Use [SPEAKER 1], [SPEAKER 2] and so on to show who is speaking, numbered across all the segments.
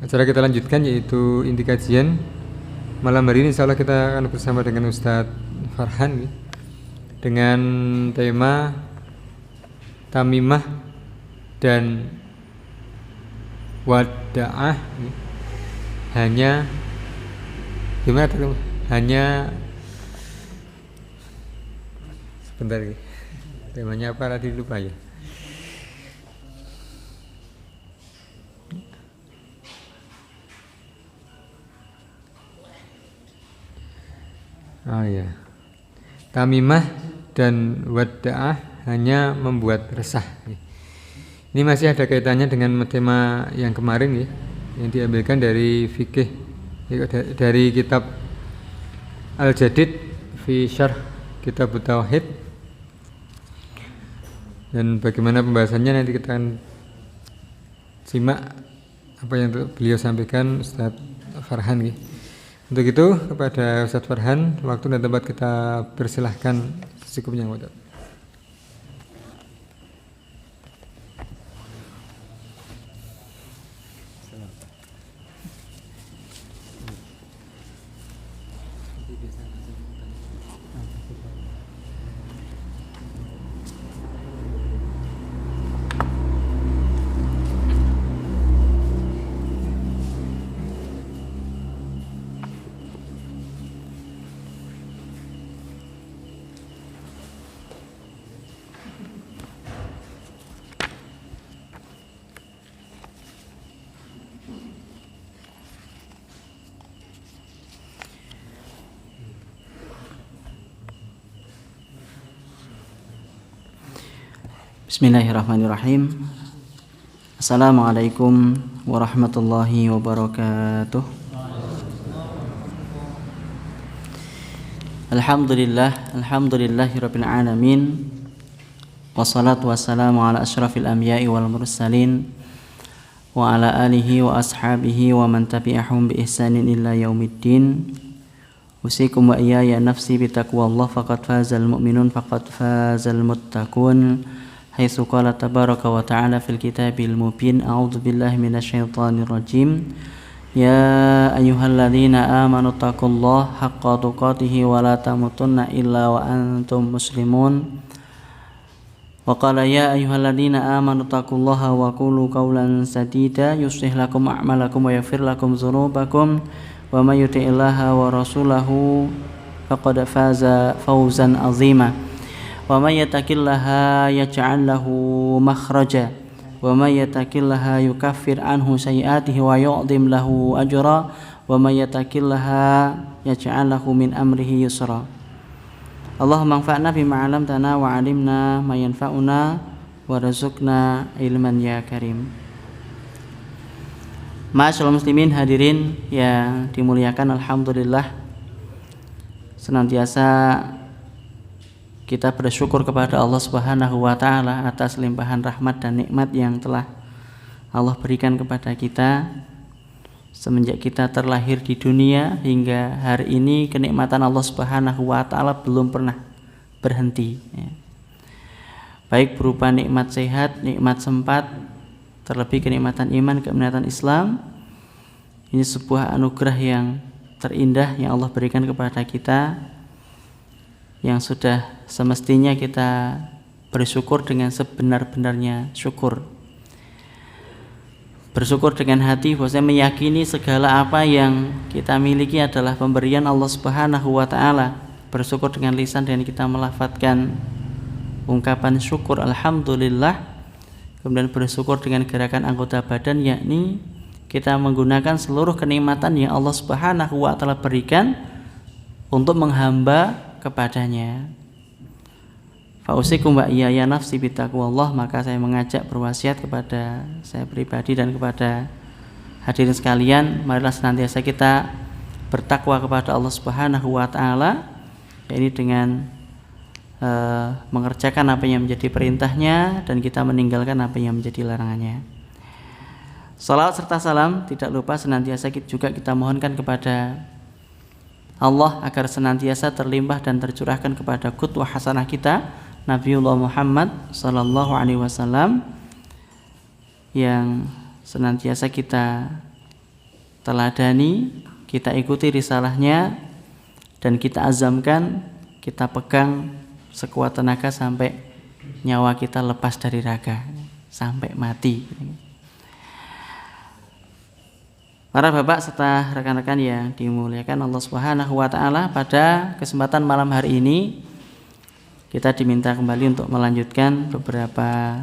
[SPEAKER 1] Acara kita lanjutkan yaitu inti kajian. Malam hari ini insya Allah kita akan bersama dengan Ustadz Farhan dengan tema tamimah dan wada'ah. Hanya gimana tuh? Hanya sebentar lagi. Temanya apa tadi lupa ya. Oh ya, tamimah dan wada'ah hanya membuat resah. Ini masih ada kaitannya dengan tema yang kemarin ya, yang diambilkan dari fikih, dari kitab Al-Jadid fi Syarh Kitab Tauhid. Dan bagaimana pembahasannya nanti kita akan simak apa yang beliau sampaikan Ustadz Farhan ya. Untuk itu kepada Ustadz Farhan, waktu dan tempat kita persilahkan secukupnya.
[SPEAKER 2] Bismillahirrahmanirrahim. Assalamualaikum warahmatullahi wabarakatuh. Alhamdulillahirabbil alamin. Wassalatu wassalamu ala asyrafil anbiya'i wal mursalin wa ala alihi wa ashabihi wa man tabi'ahum bi ihsanin illa yaumiddin. Usikum wa iyaya nafsi bitaqwallah faqad fazal mu'minun faqad fazal muttaqun. Haitsu qala tabaraka wa ta'ala fil kitabil mubin. A'udzu billahi minasyaitonir rajim. Ya ayyuhalladzina amanu taqullaha haqqa tuqatih wa la tamutunna illa wa antum muslimun. Wa qala ya ayyuhalladzina amanu taqullaha wa qulu qawlan sadida yuslih lakum a'malakum wa yaghfir lakum dzunubakum wa may yuti'illaha wa rasulahu faqad faza fawzan 'azima. Wa may yattaqillaha yaj'al lahu makhraja wa may yattaqillaha yukaffir anhu sayyi'atihi wa yu'dhim lahu ajra wa may yattaqillaha yaj'al lahu min amrihi yusra. Allahumma anfa'na bima 'allamtana wa 'allimna ma yanfa'una warzuqna ilman ya karim. Ma'asyiral muslimin hadirin yang dimuliakan, alhamdulillah senantiasa kita bersyukur kepada Allah Subhanahu wa ta'ala atas limpahan rahmat dan nikmat yang telah Allah berikan kepada kita semenjak kita terlahir di dunia hingga hari ini. Kenikmatan Allah Subhanahu wa ta'ala belum pernah berhenti ya. Baik berupa nikmat sehat, nikmat sempat, terlebih kenikmatan iman, kenikmatan Islam. Ini sebuah anugerah yang terindah yang Allah berikan kepada kita, yang sudah semestinya kita bersyukur dengan sebenar-benarnya syukur. Bersyukur dengan hati, bahwasanya meyakini segala apa yang kita miliki adalah pemberian Allah Subhanahu wa ta'ala. Bersyukur dengan lisan dan kita melafadzkan ungkapan syukur alhamdulillah. Kemudian bersyukur dengan gerakan anggota badan, yakni kita menggunakan seluruh kenikmatan yang Allah Subhanahu wa ta'ala berikan untuk menghamba kepadanya. Fausikum wa iyaya nafsi bitaqwallah. Maka saya mengajak berwasiat kepada saya pribadi dan kepada hadirin sekalian, marilah senantiasa kita bertakwa kepada Allah Subhanahu wa ta'ala, yaitu dengan mengerjakan apa yang menjadi perintahnya dan kita meninggalkan apa yang menjadi larangannya. Salawat serta salam tidak lupa senantiasa juga kita mohonkan kepada Allah agar senantiasa terlimpah dan tercurahkan kepada qudwah hasanah kita Nabiullah Muhammad sallallahu alaihi wasallam, yang senantiasa kita teladani, kita ikuti risalahnya, dan kita azamkan, kita pegang sekuat tenaga sampai nyawa kita lepas dari raga, sampai mati. Para bapak serta rekan-rekan yang dimuliakan Allah Subhanahu wa taala, pada kesempatan malam hari ini kita diminta kembali untuk melanjutkan beberapa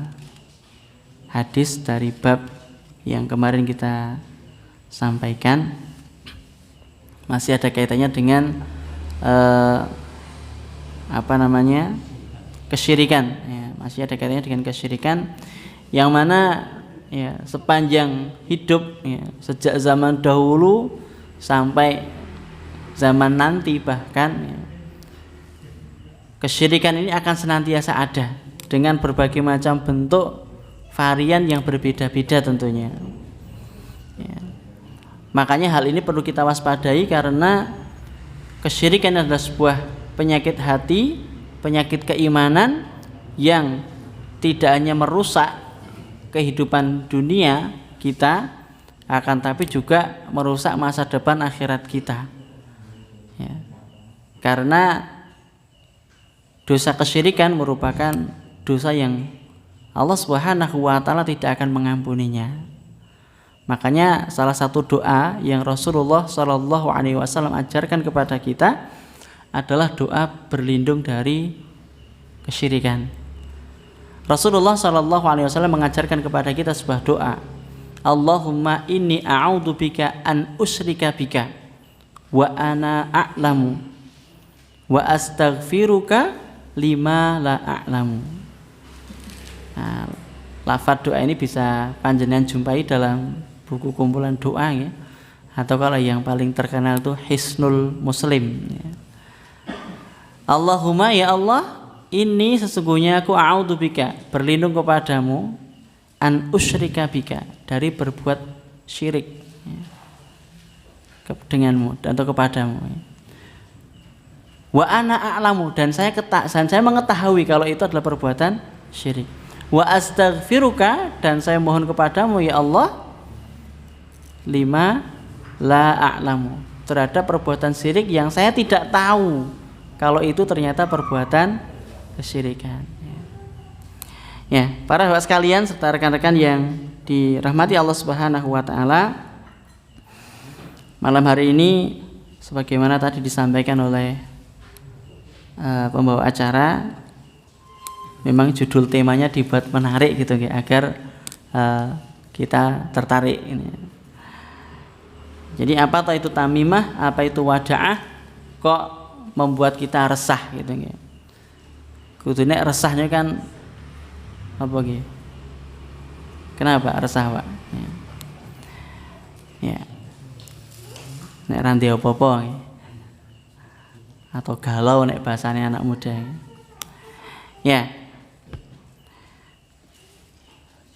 [SPEAKER 2] hadis dari bab yang kemarin kita sampaikan. Masih ada kaitannya dengan kesyirikan, ya, masih ada kaitannya dengan kesyirikan, yang mana ya, sepanjang hidup, ya, sejak zaman dahulu sampai zaman nanti bahkan, ya, kesyirikan ini akan senantiasa ada dengan berbagai macam bentuk, varian yang berbeda-beda tentunya. Ya. Makanya hal ini perlu kita waspadai, karena kesyirikan adalah sebuah penyakit hati, penyakit keimanan yang tidak hanya merusak kehidupan dunia kita, akan tapi juga merusak masa depan akhirat kita. Ya. Karena dosa kesyirikan merupakan dosa yang Allah Subhanahu wa taala tidak akan mengampuninya. Makanya salah satu doa yang Rasulullah Shallallahu alaihi wasallam ajarkan kepada kita adalah doa berlindung dari kesyirikan. Rasulullah Shallallahu alaihi wasallam mengajarkan kepada kita sebuah doa. Allahumma inni a'udzubika an usyrika bika wa ana a'lamu wa astaghfiruka lima la a'lamu. Nah, lafaz doa ini bisa panjenengan jumpai dalam buku kumpulan doa, ya, atau kalau yang paling terkenal itu Hisnul Muslim, ya. Allahumma, ya Allah, ini sesungguhnya aku a'udzubika, berlindung kepadamu, an usyrika bika, dari berbuat syirik, ya, denganmu atau kepadamu, ya. Wa ana a'lamu, dan saya mengetahui kalau itu adalah perbuatan syirik. Wa astaghfiruka, dan saya mohon kepadamu ya Allah, lima la a'lamu, terhadap perbuatan syirik yang saya tidak tahu kalau itu ternyata perbuatan kesyirikan. Ya, para bapak sekalian serta rekan-rekan yang dirahmati Allah Subhanahu wa taala, malam hari ini sebagaimana tadi disampaikan oleh pembawa acara, memang judul temanya dibuat menarik gitu ya, agar kita tertarik ini. Jadi apa itu tamimah, apa itu wada'ah, kok membuat kita resah gitu ya. Kudune resahnya kan apa gitu? Kenapa resah, Pak? Ya. Nek ranti apa-apa ya. Atau galau nek bahasanya anak muda. Ya.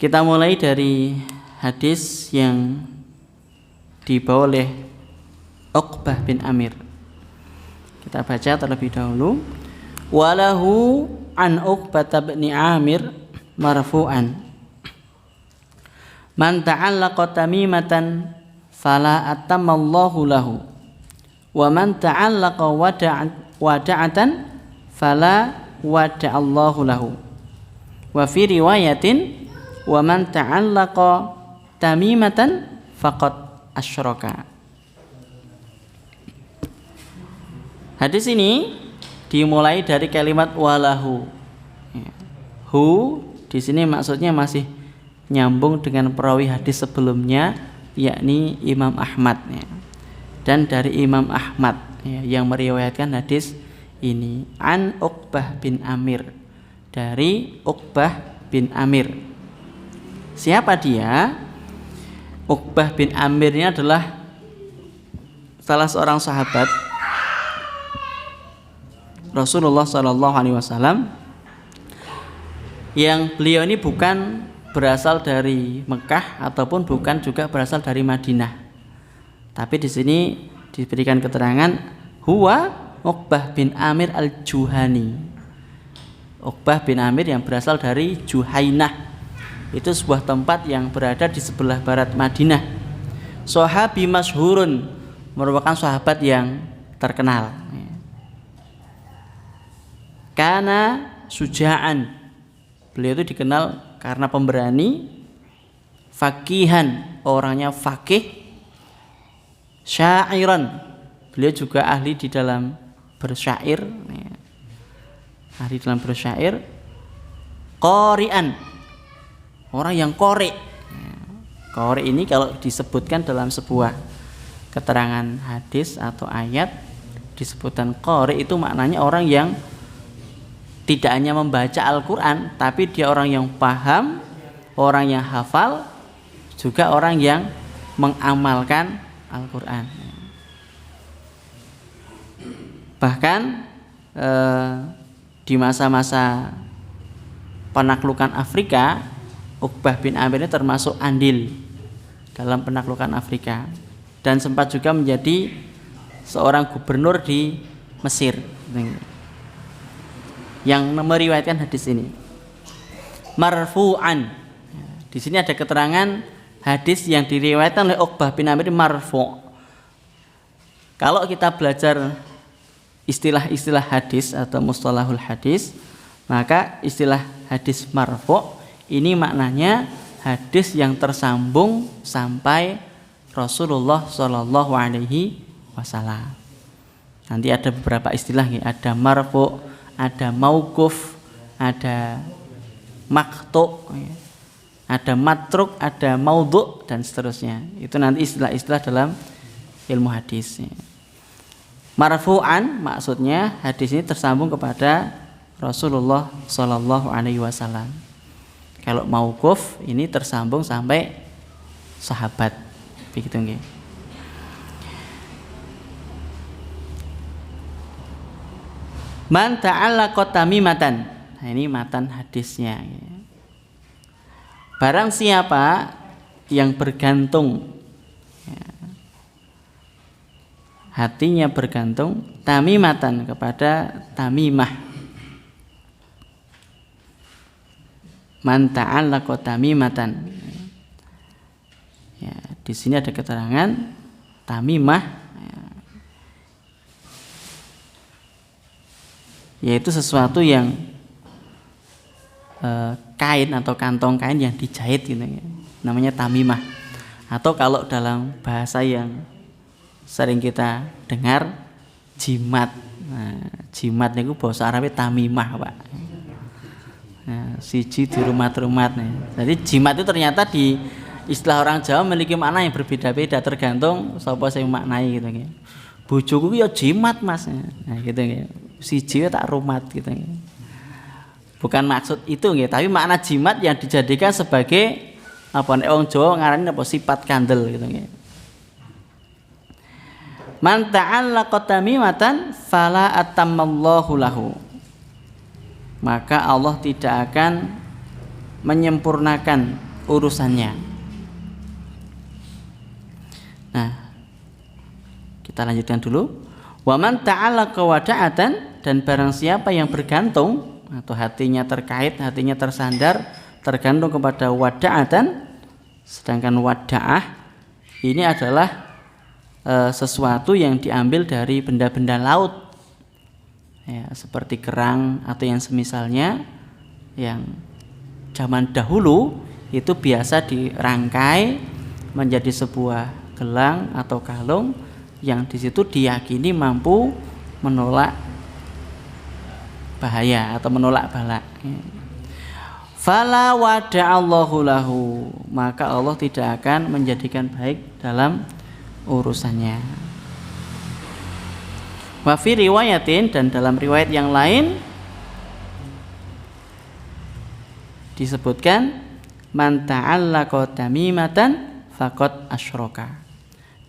[SPEAKER 2] Kita mulai dari hadis yang dibawa oleh Uqbah bin Amir. Kita baca terlebih dahulu. Walahu an Uqbah bin Amir marfu'an. Man ta'allaqa tamimatan fala atammallahu lahu. Wa man ta'allaqa wada'atan fala wada'allahu lahu. Wa fi riwayatin wa man ta'allaqa tamimatan faqad asyraka. Hadis ini dimulai dari kalimat walahu. Hu di sini maksudnya masih nyambung dengan perawi hadis sebelumnya, yakni Imam Ahmad, ya. Dan dari Imam Ahmad, ya, yang meriwayatkan hadis ini an Uqbah bin Amir, dari Uqbah bin Amir. Siapa dia? Uqbah bin Amir ini adalah salah seorang sahabat Rasulullah SAW, yang beliau ini bukan berasal dari Mekah ataupun bukan juga berasal dari Madinah. Tapi di sini diberikan keterangan huwa Uqbah bin Amir al-Juhani. Uqbah bin Amir yang berasal dari Juhainah. Itu sebuah tempat yang berada di sebelah barat Madinah. sahabi masyhurun, merupakan sahabat yang terkenal. Kana suja'an, beliau itu dikenal karena pemberani, faqihan, orangnya faqih, syairan, beliau juga ahli di dalam bersyair, ahli dalam bersyair, qari'an, orang yang qari. Qari ini kalau disebutkan dalam sebuah keterangan hadis atau ayat, disebutkan qari itu maknanya orang yang tidak hanya membaca Al-Quran, tapi dia orang yang paham, orang yang hafal, juga orang yang mengamalkan Al-Quran. Bahkan di masa-masa penaklukan Afrika, Uqbah bin Amir ini termasuk andil dalam penaklukan Afrika, dan sempat juga menjadi seorang gubernur di Mesir yang meriwayatkan hadis ini marfu'an. Di sini ada keterangan hadis yang diriwayatkan oleh Uqbah bin Amir marfu'. Kalau kita belajar istilah-istilah hadis atau mustalahul hadis, maka istilah hadis marfu' ini maknanya hadis yang tersambung sampai Rasulullah Shallallahu Alaihi Wasallam. Nanti ada beberapa istilah, ada marfu', ada mauquf, ada maqtu', ada matruk, ada maudhu', dan seterusnya. Itu nanti istilah-istilah dalam ilmu hadis. Marfu'an maksudnya hadis ini tersambung kepada Rasulullah Sallallahu Alaihi Wasallam. Kalau mauquf ini tersambung sampai sahabat, begitu nggih. Man ta'allaqa tamimatan. Nah, ini matan hadisnya. Barang siapa yang bergantung, hatinya bergantung, tamimatan, kepada tamimah. Man ta'allaqa tamimatan. Ya, di sini ada keterangan tamimah, yaitu sesuatu yang kain atau kantong kain yang dijahit gitu, namanya tamimah. Atau kalau dalam bahasa yang sering kita dengar, jimat. Nah, jimat niku bahasa Arabnya tamimah, Pak. Nah, siji di rumah-rumah. Jadi jimat itu ternyata di istilah orang Jawa memiliki makna yang berbeda-beda tergantung sapa sing maknai gitu nggih. Bojoku ya jimat, Mas. Nah, gitu nggih. Siji tak rumat gitu. Bukan maksud itu nggih, tapi makna jimat yang dijadikan sebagai apa nek wong Jawa ngarani apa sifat kandel gitu nggih. Man ta'allaqa tamimatan fala atammallahu lahu. Maka Allah tidak akan menyempurnakan urusannya. Nah, kita lanjutkan dulu. Wa man ta'allaqa wada'atan, dan barang siapa yang bergantung atau hatinya terkait, hatinya tersandar, tergantung kepada wada'atan, sedangkan wada'ah ini adalah sesuatu yang diambil dari benda-benda laut, ya, seperti kerang atau yang semisalnya, yang zaman dahulu itu biasa dirangkai menjadi sebuah gelang atau kalung yang di situ diyakini mampu menolak bahaya atau menolak bala. Fala wada'allahu lahu, maka Allah tidak akan menjadikan baik dalam urusannya. Wa fi riwayatin, dan dalam riwayat yang lain disebutkan man ta'allaqa tamimatan faqad asyraka.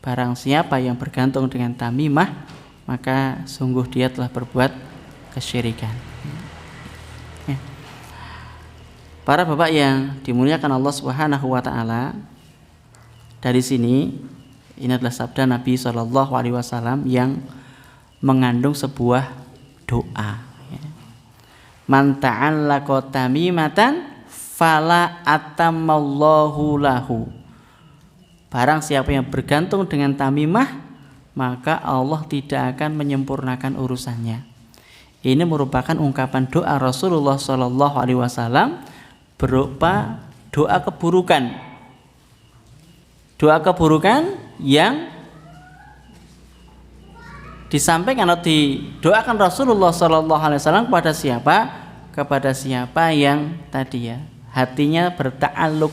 [SPEAKER 2] Barang siapa yang bergantung dengan tamimah, maka sungguh dia telah berbuat kesyirikan. Ya. Para bapak yang dimuliakan Allah Subhanahu wa taala, dari sini ini adalah sabda Nabi Shallallahu Alaihi Wasallam yang mengandung sebuah doa. Man ta'allaqa tamimatan fala atammallahu lahu. barang siapa yang bergantung dengan tamimah, maka Allah tidak akan menyempurnakan urusannya. Ini merupakan ungkapan doa Rasulullah Shallallahu Alaihi Wasallam berupa doa keburukan. Doa keburukan yang disampaikan atau didoakan Rasulullah Shallallahu Alaihi Wasallam kepada siapa? Kepada siapa yang tadi ya hatinya berta'alluq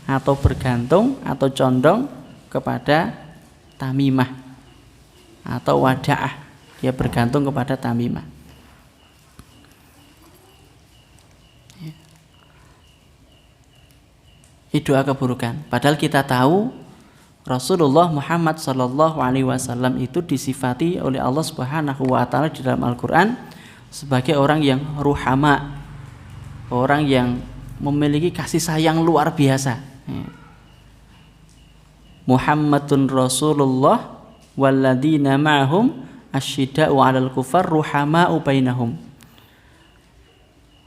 [SPEAKER 2] atau bergantung atau condong kepada tamimah atau wada'ah, dia bergantung kepada tamimah. Ini doa keburukan. Padahal kita tahu Rasulullah Muhammad Sallallahu Alaihi Wasallam itu disifati oleh Allah Subhanahu Wa Taala di dalam Al-Quran sebagai orang yang ruhama, orang yang memiliki kasih sayang luar biasa. Muhammadun Rasulullah walladzina ma'hum asyidda'u 'alal kufar ruhama'u bainahum.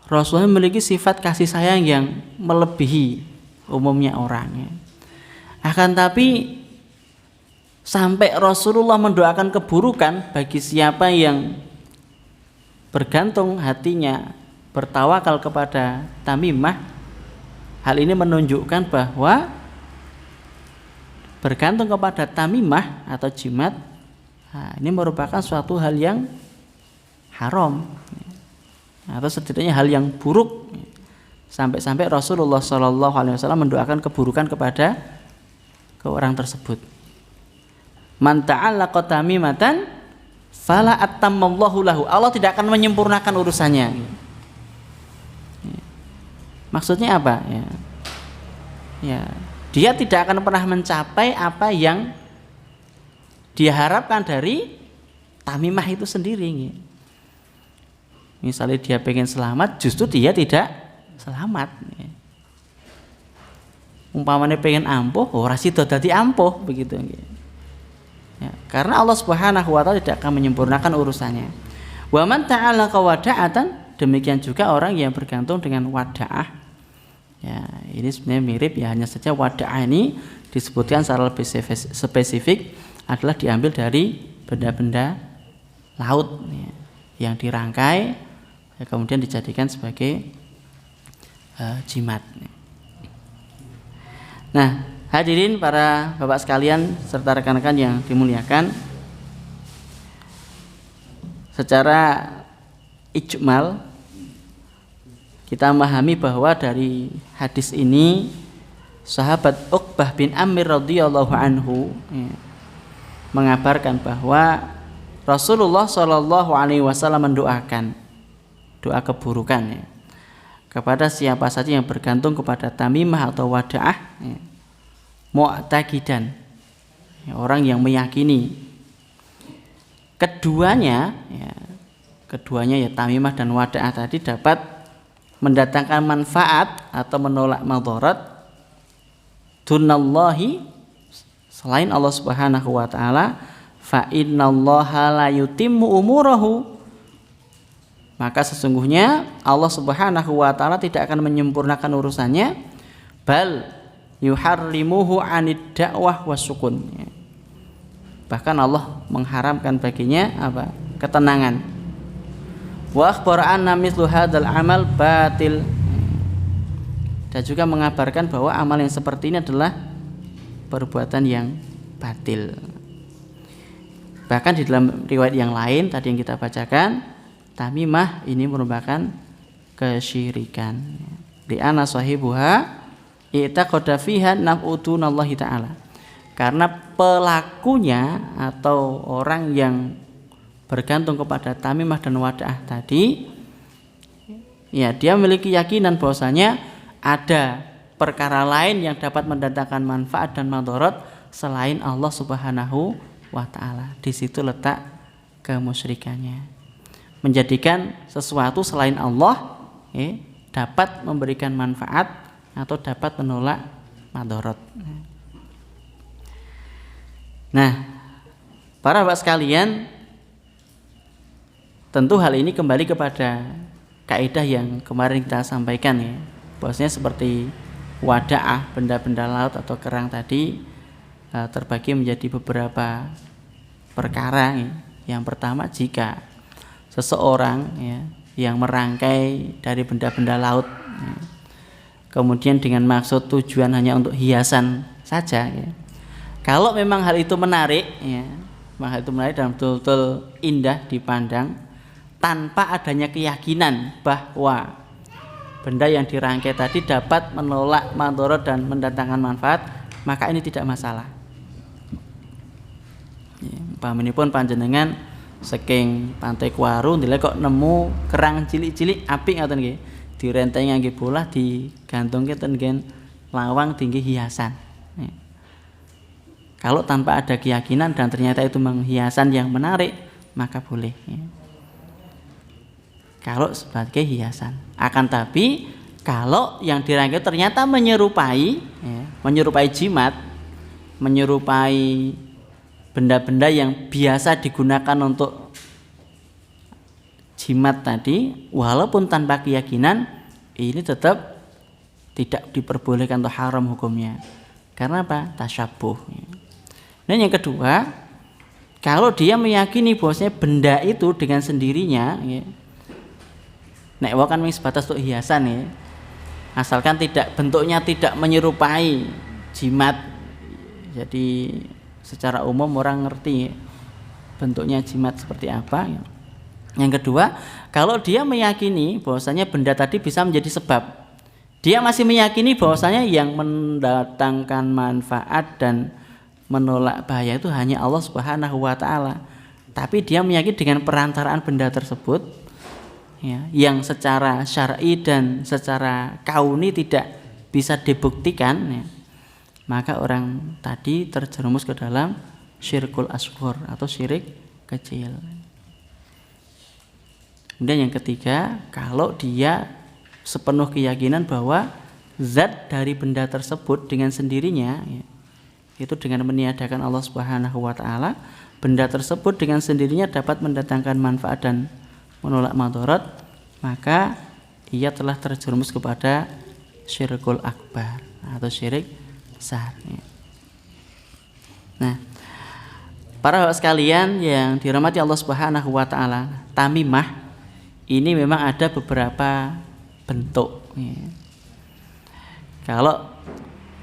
[SPEAKER 2] Rasulullah memiliki sifat kasih sayang yang melebihi umumnya orang. Akan tapi sampai Rasulullah mendoakan keburukan bagi siapa yang bergantung hatinya, bertawakal kepada tamimah. Hal ini menunjukkan bahwa bergantung kepada tamimah atau jimat, ini merupakan suatu hal yang haram atau setidaknya hal yang buruk. Sampai-sampai Rasulullah Shallallahu Alaihi Wasallam mendoakan keburukan kepada orang tersebut. Man ta'allaqa tamimatan fala atammallahu lahu. Allah tidak akan menyempurnakan urusannya. Maksudnya apa? Ya, dia tidak akan pernah mencapai apa yang dia harapkan dari tamimah itu sendiri. Misalnya dia pengen selamat, justru dia tidak selamat. Umpamanya pengen ampuh, ora sida dadi ampuh begitu. Ya, karena Allah Subhanahu Wa Taala tidak akan menyempurnakan urusannya. Wa man ta'allaqa wada'atan, demikian juga orang yang bergantung dengan wada'ah. Ya, ini sebenarnya mirip ya, hanya saja wada'ah ini disebutkan secara lebih spesifik adalah diambil dari benda-benda laut ya, yang dirangkai ya, kemudian dijadikan sebagai jimat. Nah, hadirin para bapak sekalian serta rekan-rekan yang dimuliakan, secara ijmal kita memahami bahwa dari hadis ini sahabat Uqbah bin Amir radhiyallahu anhu mengabarkan bahwa Rasulullah Shallallahu Alaihi Wasallam mendoakan doa keburukan ya, kepada siapa saja yang bergantung kepada tamimah atau wada'ah ya, mu'taqidan ya, orang yang meyakini keduanya ya tamimah dan wada'ah tadi dapat mendatangkan manfaat atau menolak madarat dunallahi, selain Allah Subhanahu wa taala, fa innallaha la yutimmu umurahu, maka sesungguhnya Allah Subhanahu wa taala tidak akan menyempurnakan urusannya, bal yuharrimuhu 'anid da'wah wasukun. Bahkan Allah mengharamkan baginya apa? Ketenangan. Wa akhbara anna mithlu hadzal amal batil. Dan juga mengabarkan bahwa amal yang seperti ini adalah perbuatan yang batil. Bahkan di dalam riwayat yang lain tadi yang kita bacakan, tamimah ini merupakan kesyirikan. Di ana sahibuha i'taqada fiha naf'utunallahi ta'ala. Karena pelakunya atau orang yang bergantung kepada tamimah dan wada'ah tadi, ya dia memiliki keyakinan bahwasanya ada perkara lain yang dapat mendatangkan manfaat dan madarat selain Allah Subhanahu wa taala. Di situ letak kemusyrikannya. Menjadikan sesuatu selain Allah dapat memberikan manfaat atau dapat menolak madarat. Nah, para bapak sekalian, tentu hal ini kembali kepada kaidah yang kemarin kita sampaikan ya, bahwasanya seperti wada'ah, benda-benda laut atau kerang tadi, terbagi menjadi beberapa perkara. Ya. Yang pertama, jika seseorang ya, yang merangkai dari benda-benda laut ya, kemudian dengan maksud tujuan hanya untuk hiasan saja ya. Kalau memang hal itu menarik ya, hal itu menarik dan betul-betul indah dipandang tanpa adanya keyakinan bahwa benda yang dirangkai tadi dapat menolak madharat dan mendatangkan manfaat, maka ini tidak masalah. Pamanipun panjenengan saking Pantai Kuaru nilai kok nemu kerang cilik-cilik apik ngoten nggih. Direnteng ngangge bolah digantungke ten nggen lawang tinggi hiasan. Kalau tanpa ada keyakinan dan ternyata itu memang hiasan yang menarik, maka boleh. Kalau sebagai hiasan. Akan tapi kalau yang dirangkai ternyata menyerupai jimat, menyerupai benda-benda yang biasa digunakan untuk jimat tadi, walaupun tanpa keyakinan, ini tetap tidak diperbolehkan atau haram hukumnya. Karena apa? Tasyabuh. Dan yang kedua, kalau dia meyakini bahwasanya benda itu dengan sendirinya, nek wa kan sebatas untuk hiasan ya, asalkan tidak bentuknya tidak menyerupai jimat, jadi secara umum orang ngerti bentuknya jimat seperti apa. Yang kedua, kalau dia meyakini bahwasanya benda tadi bisa menjadi sebab, dia masih meyakini bahwasanya yang mendatangkan manfaat dan menolak bahaya itu hanya Allah Subhanahu wa taala. Tapi dia meyakini dengan perantaraan benda tersebut ya, yang secara syar'i dan secara kauni tidak bisa dibuktikan ya, maka orang tadi terjerumus ke dalam syirkul asghar atau syirik kecil. Kemudian yang ketiga, kalau dia sepenuh keyakinan bahwa zat dari benda tersebut dengan sendirinya ya, itu dengan meniadakan Allah Subhanahu wa taala, benda tersebut dengan sendirinya dapat mendatangkan manfaat dan menolak madharat, maka ia telah terjerumus kepada syirkul akbar atau syirik besar. Nah, para hadirin sekalian yang dirahmati Allah Subhanahu wa taala, tamimah ini memang ada beberapa bentuk. Kalau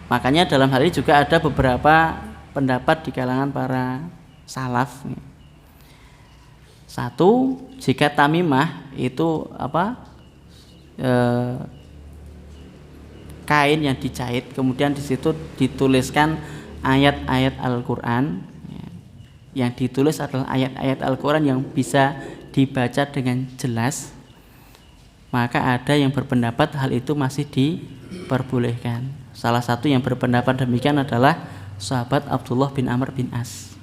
[SPEAKER 2] makanya dalam hal ini juga ada beberapa pendapat di kalangan para salaf. Satu, jika tamimah itu kain yang dijahit, kemudian di situ dituliskan ayat-ayat Al-Qur'an. Yang ditulis adalah ayat-ayat Al-Qur'an yang bisa dibaca dengan jelas. Maka ada yang berpendapat hal itu masih diperbolehkan. Salah satu yang berpendapat demikian adalah sahabat Abdullah bin Amr bin As.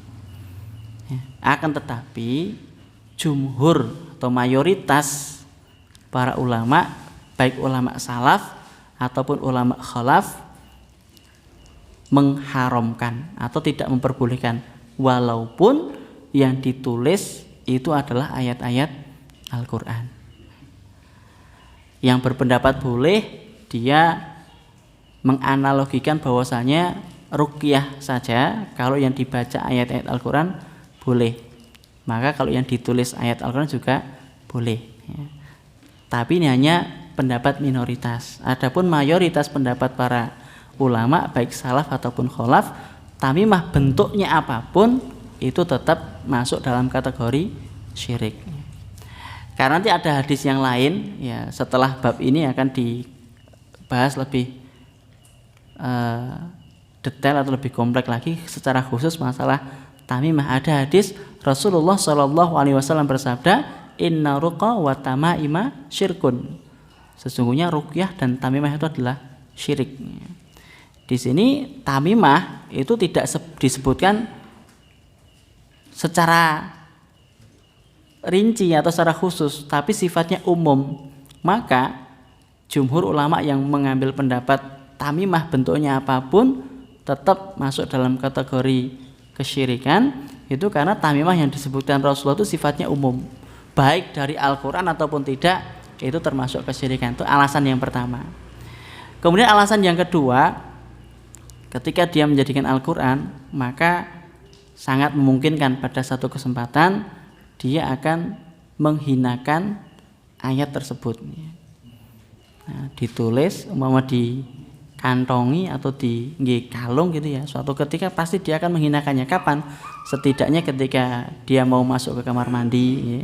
[SPEAKER 2] Akan tetapi jumhur atau mayoritas para ulama, baik ulama salaf ataupun ulama khalaf, mengharamkan atau tidak memperbolehkan, walaupun yang ditulis itu adalah ayat-ayat Al-Qur'an. Yang berpendapat boleh, dia menganalogikan bahwasanya ruqyah saja, kalau yang dibaca ayat-ayat Al-Qur'an boleh, maka kalau yang ditulis ayat Al-Qur'an juga boleh ya. Tapi ini hanya pendapat minoritas. Adapun mayoritas pendapat para ulama baik salaf ataupun khalaf, tamimah bentuknya apapun itu tetap masuk dalam kategori syirik. Karena nanti ada hadis yang lain ya, setelah bab ini akan dibahas lebih detail atau lebih kompleks lagi secara khusus masalah tamimah. Ada hadis Rasulullah SAW bersabda, inna ruqa wa tamaima syirkun. Sesungguhnya ruqyah dan tamimah itu adalah syirik. Di sini tamimah itu tidak disebutkan secara rinci atau secara khusus, tapi sifatnya umum. Maka jumhur ulama yang mengambil pendapat tamimah bentuknya apapun tetap masuk dalam kategori kesyirikan, itu karena tamimah yang disebutkan Rasulullah itu sifatnya umum, baik dari Al-Quran ataupun tidak, itu termasuk kesyirikan. Itu alasan yang pertama. Kemudian alasan yang kedua, ketika dia menjadikan Al-Quran, maka sangat memungkinkan pada satu kesempatan dia akan menghinakan ayat tersebut. Nah, ditulis umpama di kantongi atau di kalung gitu ya, suatu ketika pasti dia akan menghinakannya. Kapan? Setidaknya ketika dia mau masuk ke kamar mandi ya,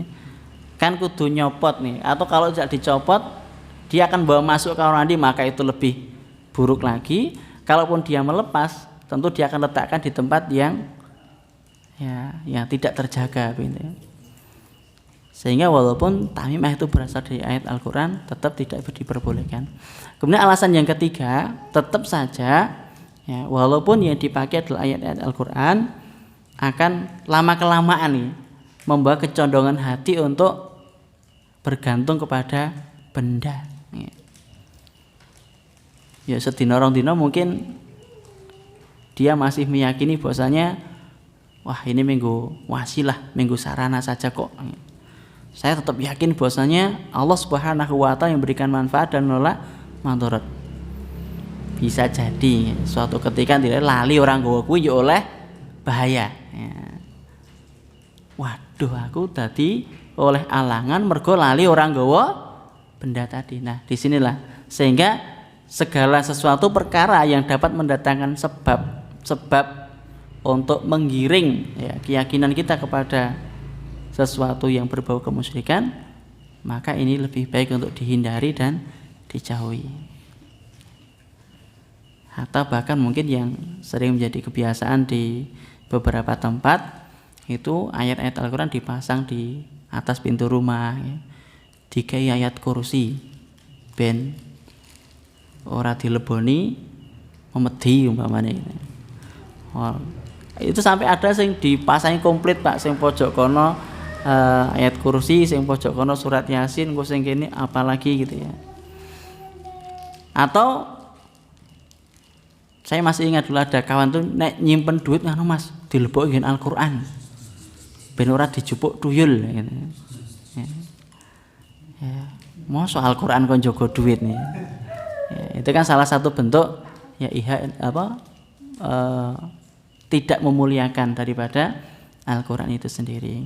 [SPEAKER 2] kan kudu nyopot nih, atau kalau tidak dicopot dia akan bawa masuk ke kamar mandi, maka itu lebih buruk lagi. Kalaupun dia melepas, tentu dia akan letakkan di tempat yang tidak terjaga gitu ya. Sehingga walaupun tamimah itu berasal dari ayat Al-Quran, tetap tidak diperbolehkan. Kemudian alasan yang ketiga, tetap saja ya, walaupun yang dipakai adalah ayat-ayat Al-Quran, akan lama-kelamaan nih membawa kecondongan hati untuk bergantung kepada benda. Ya sedina rong dina mungkin dia masih meyakini bahwasanya wah ini minggu wasilah, minggu sarana saja kok. Saya tetap yakin bahwasanya Allah Subhanahu wa taala yang memberikan manfaat dan menolak madarat. Bisa jadi suatu ketika tidak lali orang gawa kuwi ya oleh bahaya. Ya. Waduh, aku tadi oleh alangan mergo lali orang gawa benda tadi. Nah, disinilah sehingga segala sesuatu perkara yang dapat mendatangkan sebab untuk menggiring ya, keyakinan kita kepada sesuatu yang berbau kemusyrikan, maka ini lebih baik untuk dihindari dan dijauhi. Atau bahkan mungkin yang sering menjadi kebiasaan di beberapa tempat itu ayat-ayat Al-Quran dipasang di atas pintu rumah ya. Dikai ayat kursi ben ora dileboni memedi umpamane. Itu sampai ada sing dipasangi komplit Pak, sing pojok kono ayat kursi, sing pojok kono surat Yasin, kok sing kene apalagi gitu ya. Atau saya masih ingat dulu ada kawan tuh nek nyimpen duit ngono Mas, dilebokin Al-Qur'an. Ben ora dijupuk tuyul gitu. Ya. Mosok Al-Qur'an kon jaga duit nih. Ya, itu kan salah satu bentuk ya tidak memuliakan daripada Al-Qur'an itu sendiri.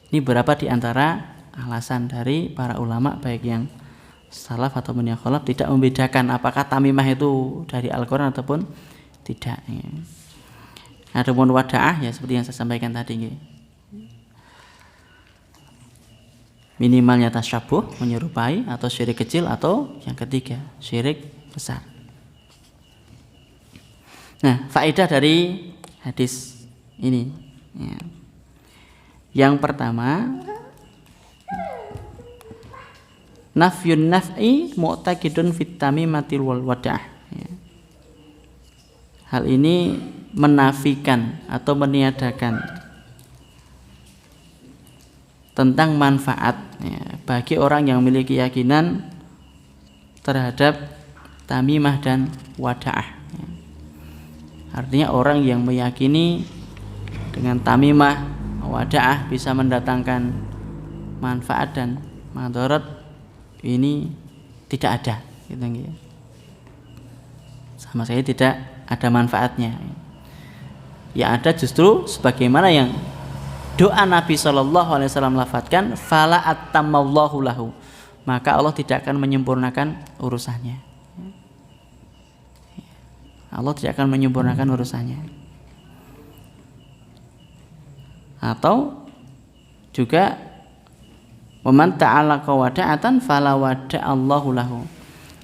[SPEAKER 2] Ini beberapa di antara alasan dari para ulama baik yang salaf ataupun yang khalaf tidak membedakan apakah tamimah itu dari Al-Quran ataupun tidak. Adapun wada'ah ya seperti yang saya sampaikan tadi. Minimalnya tasyabuh, menyerupai, atau syirik kecil, atau yang ketiga syirik besar. Nah, faedah dari hadis ini ya. Yang pertama, nafyun naf'i mu'taqidun fit tamimatil wal wadah. Hal ini menafikan atau meniadakan tentang manfaat ya, bagi orang yang memiliki keyakinan terhadap tamimah dan wadaah. Artinya orang yang meyakini dengan tamimah wadaah bisa mendatangkan manfaat dan madarat ini tidak ada gitu, sama sekali tidak ada manfaatnya. Yang ada justru sebagaimana yang doa Nabi SAW lafadzkan, fala atammallahu lahu, maka Allah tidak akan menyempurnakan urusannya. Allah tidak akan menyempurnakan urusannya. Atau juga waman ta'alaqa wada'atan fala wada'allahu lahu,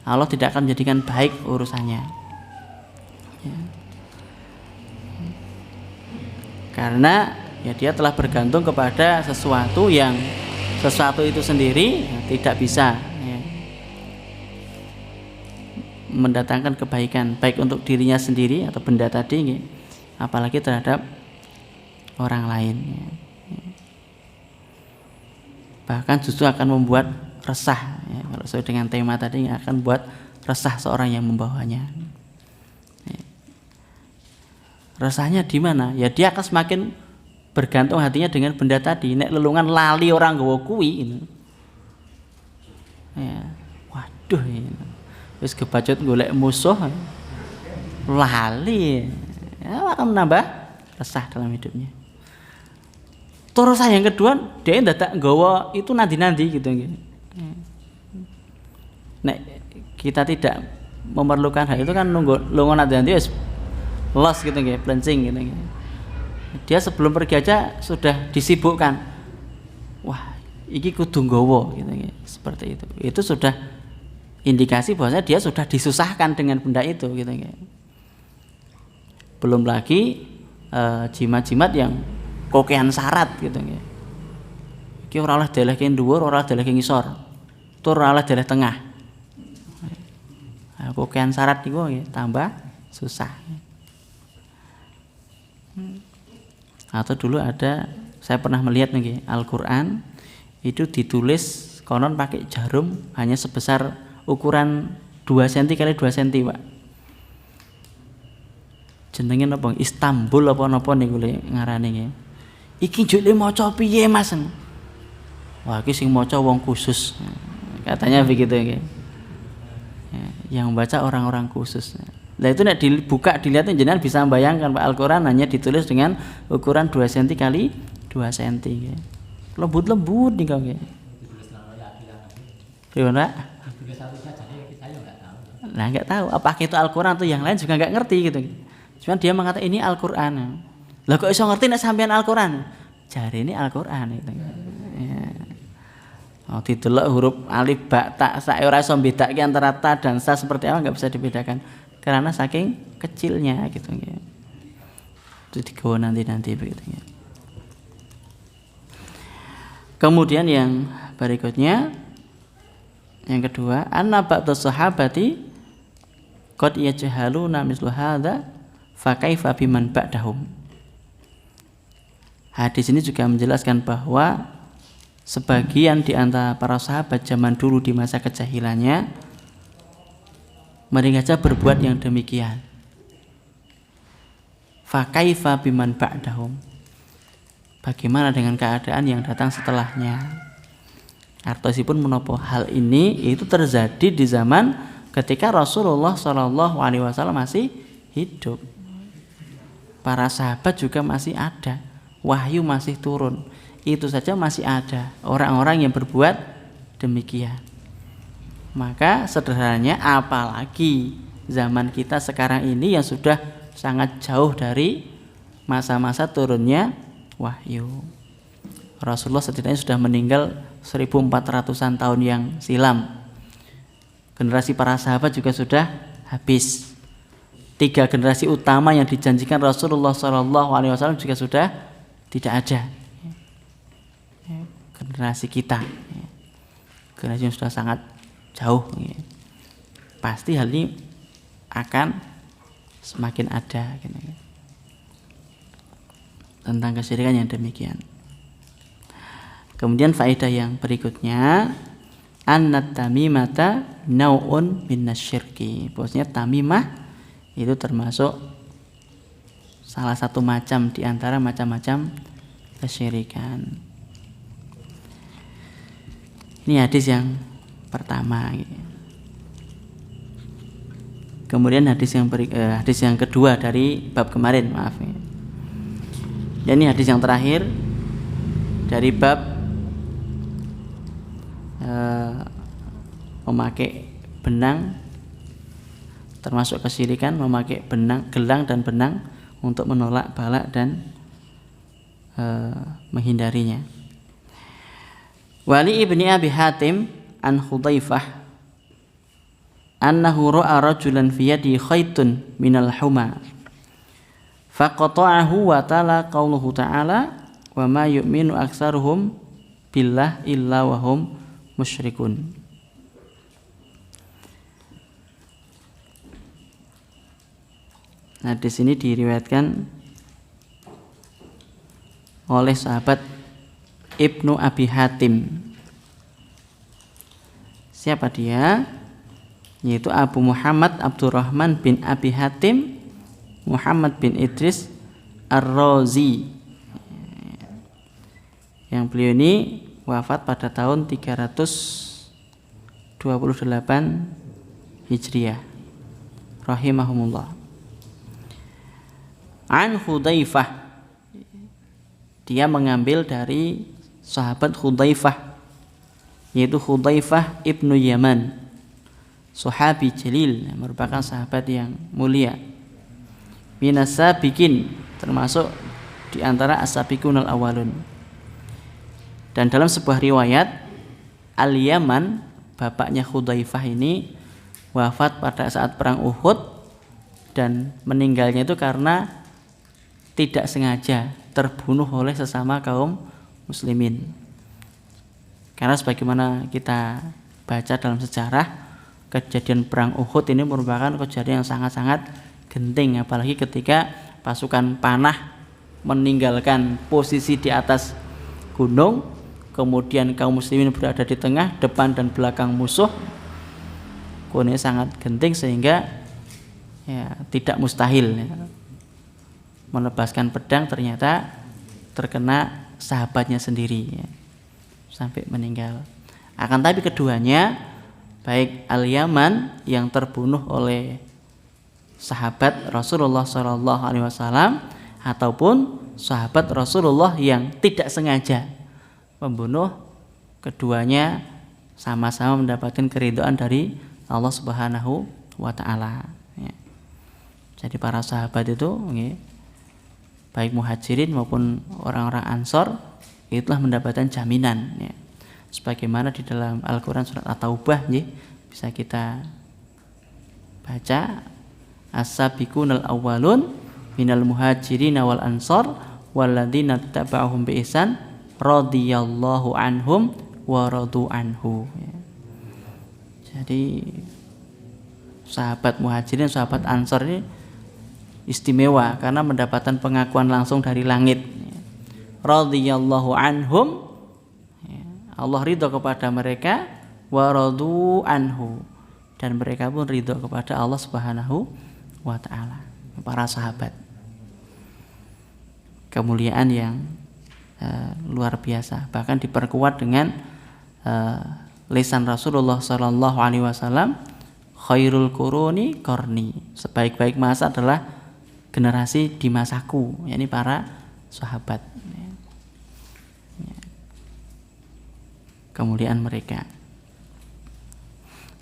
[SPEAKER 2] Allah tidak akan menjadikan baik urusannya ya. Karena ya dia telah bergantung kepada sesuatu yang sesuatu itu sendiri ya, tidak bisa ya, mendatangkan kebaikan baik untuk dirinya sendiri atau benda tadi ya, apalagi terhadap orang lain ya. Bahkan justru akan membuat resah ya, kalau sesuai dengan tema tadi akan buat resah seorang yang membawanya ya. Resahnya di mana? Ya dia akan semakin bergantung hatinya dengan benda tadi. Nek lelungan lali orang gawa kuwi ini ya, waduh ini wis kebacut golek musuh lali, ya, akan menambah resah dalam hidupnya. Terus yang kedua, dia ndadak nggawa itu nanti-nanti gitu. Nek kita tidak memerlukan hal itu kan nunggu nanti wis los gitu nggih, blencing gitu nggih. Dia sebelum pergi aja sudah disibukkan. Wah, iki kudu nggawa gitu nggih. Seperti itu. Itu sudah indikasi bahwasanya dia sudah disusahkan dengan benda itu gitu nggih. Belum lagi jimat-jimat yang kokean syarat gitu nggih. Iki ora oleh delehke dhuwur, ora delehke ngisor. Tur ora oleh deleh tengah. Nah, kokean syarat niku nggih tambah susah. Atau dulu saya pernah melihat nih Al-Qur'an itu ditulis konon pakai jarum hanya sebesar ukuran 2 cm kali 2 cm, Pak. Jenenge napa? Istanbul apa napa niku ngarane nggih. Iki njule maca piye, Mas? Wah, iki sing maca wong khusus. Katanya begitu nggih. Yang membaca orang-orang khusus. Nah itu nek dibuka dilihat jenengan bisa membayangkan Pak, Al-Qur'an hanya ditulis dengan ukuran 2 cm kali 2 cm nggih. Lembut-lembut nih kok nggih. Gimana? Nah enggak tahu apakah itu Al-Qur'an atau yang lain juga enggak ngerti gitu. Cuman dia mengatakan ini Al-Qur'an. Lah kok iso ngerti nek sampean Al-Qur'an? Jare ini Al-Qur'an gitu. Ya. Oh, didelok huruf alif ba ta sak ora iso mbedakake antara ta dan sa seperti apa enggak bisa dibedakan karena saking kecilnya gitu ya. Itu digawa nanti begitu ya. Kemudian yang berikutnya yang kedua, anna ba'dha sahabati qad yajhaluna mislu hadza fa kaifa biman ba'dahum. Hadis ini juga menjelaskan bahwa sebagian di antara para sahabat zaman dulu di masa kejahilannya mereka saja berbuat yang demikian. Fa kaifa biman ba'dahum. Bagaimana dengan keadaan yang datang setelahnya? Artosipun menapa hal ini itu terjadi di zaman ketika Rasulullah SAW masih hidup. Para sahabat juga masih ada, wahyu masih turun. Itu saja masih ada orang-orang yang berbuat demikian. Maka sederhananya apalagi zaman kita sekarang ini yang sudah sangat jauh dari masa-masa turunnya wahyu. Rasulullah setidaknya sudah meninggal 1400-an tahun yang silam. Generasi para sahabat juga sudah habis. 3 generasi utama yang dijanjikan Rasulullah SAW juga sudah tidak ada. Generasi kita, generasi yang sudah sangat jauh, pasti hal ini akan semakin ada tentang kesyirikan yang demikian. Kemudian faedah yang berikutnya, annat tamimata nau'un minasyirki. Bahwasanya tamimah itu termasuk salah satu macam di antara macam-macam kesyirikan. Ini hadis yang pertama. Kemudian hadis yang kedua dari bab kemarin, maaf. Dan ini hadis yang terakhir dari bab memakai benang, termasuk kesyirikan memakai benang, gelang dan benang untuk menolak balak dan menghindarinya. Wali ibni Abi Hatim an Hudzaifah annahu ra'a rajulan fi yadihi khaytun minal huma faqata'ahu wa tala qauluhu ta'ala wa ma yu'minu aktsaruhum billah illa wa hum musyrikun. Nah, di sini diriwayatkan oleh sahabat Ibnu Abi Hatim. Siapa dia? Yaitu Abu Muhammad Abdurrahman bin Abi Hatim Muhammad bin Idris Ar-Razi, yang beliau ini wafat pada tahun 328 Hijriah rahimahumullah. an Hudzaifah, dia mengambil dari sahabat Hudzaifah, yaitu Hudzaifah ibnu Yaman, sahabi jalil, merupakan sahabat yang mulia, minasabiqin, termasuk di antara as-sabiqunal awalun. Dan dalam sebuah riwayat, Al-Yaman, bapaknya Hudzaifah ini wafat pada saat perang Uhud, dan meninggalnya itu karena tidak sengaja terbunuh oleh sesama kaum muslimin. Karena sebagaimana kita baca dalam sejarah, kejadian perang Uhud ini merupakan kejadian yang sangat-sangat genting, apalagi ketika pasukan panah meninggalkan posisi di atas gunung, kemudian kaum muslimin berada di tengah, depan dan belakang musuh. Ini sangat genting sehingga ya, tidak mustahil ya, melepaskan pedang, ternyata terkena sahabatnya sendiri ya, sampai meninggal. Akan tapi keduanya, baik Al-Yaman yang terbunuh oleh sahabat Rasulullah SAW ataupun sahabat Rasulullah yang tidak sengaja membunuh, keduanya sama-sama mendapatkan keridhaan dari Allah Subhanahu wa Ta'ala ya. Jadi para sahabat itu ya, baik muhajirin maupun orang-orang ansor, itulah mendapatkan jaminan ya. Sebagaimana di dalam Al-Quran surat At-Taubah ya, bisa kita baca, as-sabiqunal awwalun minal muhajirin wal ansor walladzina taba'uhum bi ihsan radhiyallahu anhum wa radu anhu ya. Jadi sahabat muhajirin, sahabat ansor ini istimewa karena mendapatkan pengakuan langsung dari langit. Radhiyallahu anhum, Allah ridho kepada mereka, wa radu anhu, dan mereka pun ridho kepada Allah Subhanahu wa Ta'ala. Para sahabat, kemuliaan yang luar biasa, bahkan diperkuat dengan lisan Rasulullah Sallallahu Alaihi Wasallam, khairul quruni qarni, sebaik-baik masa adalah generasi di masaku, yakni para sahabat. Kemuliaan mereka.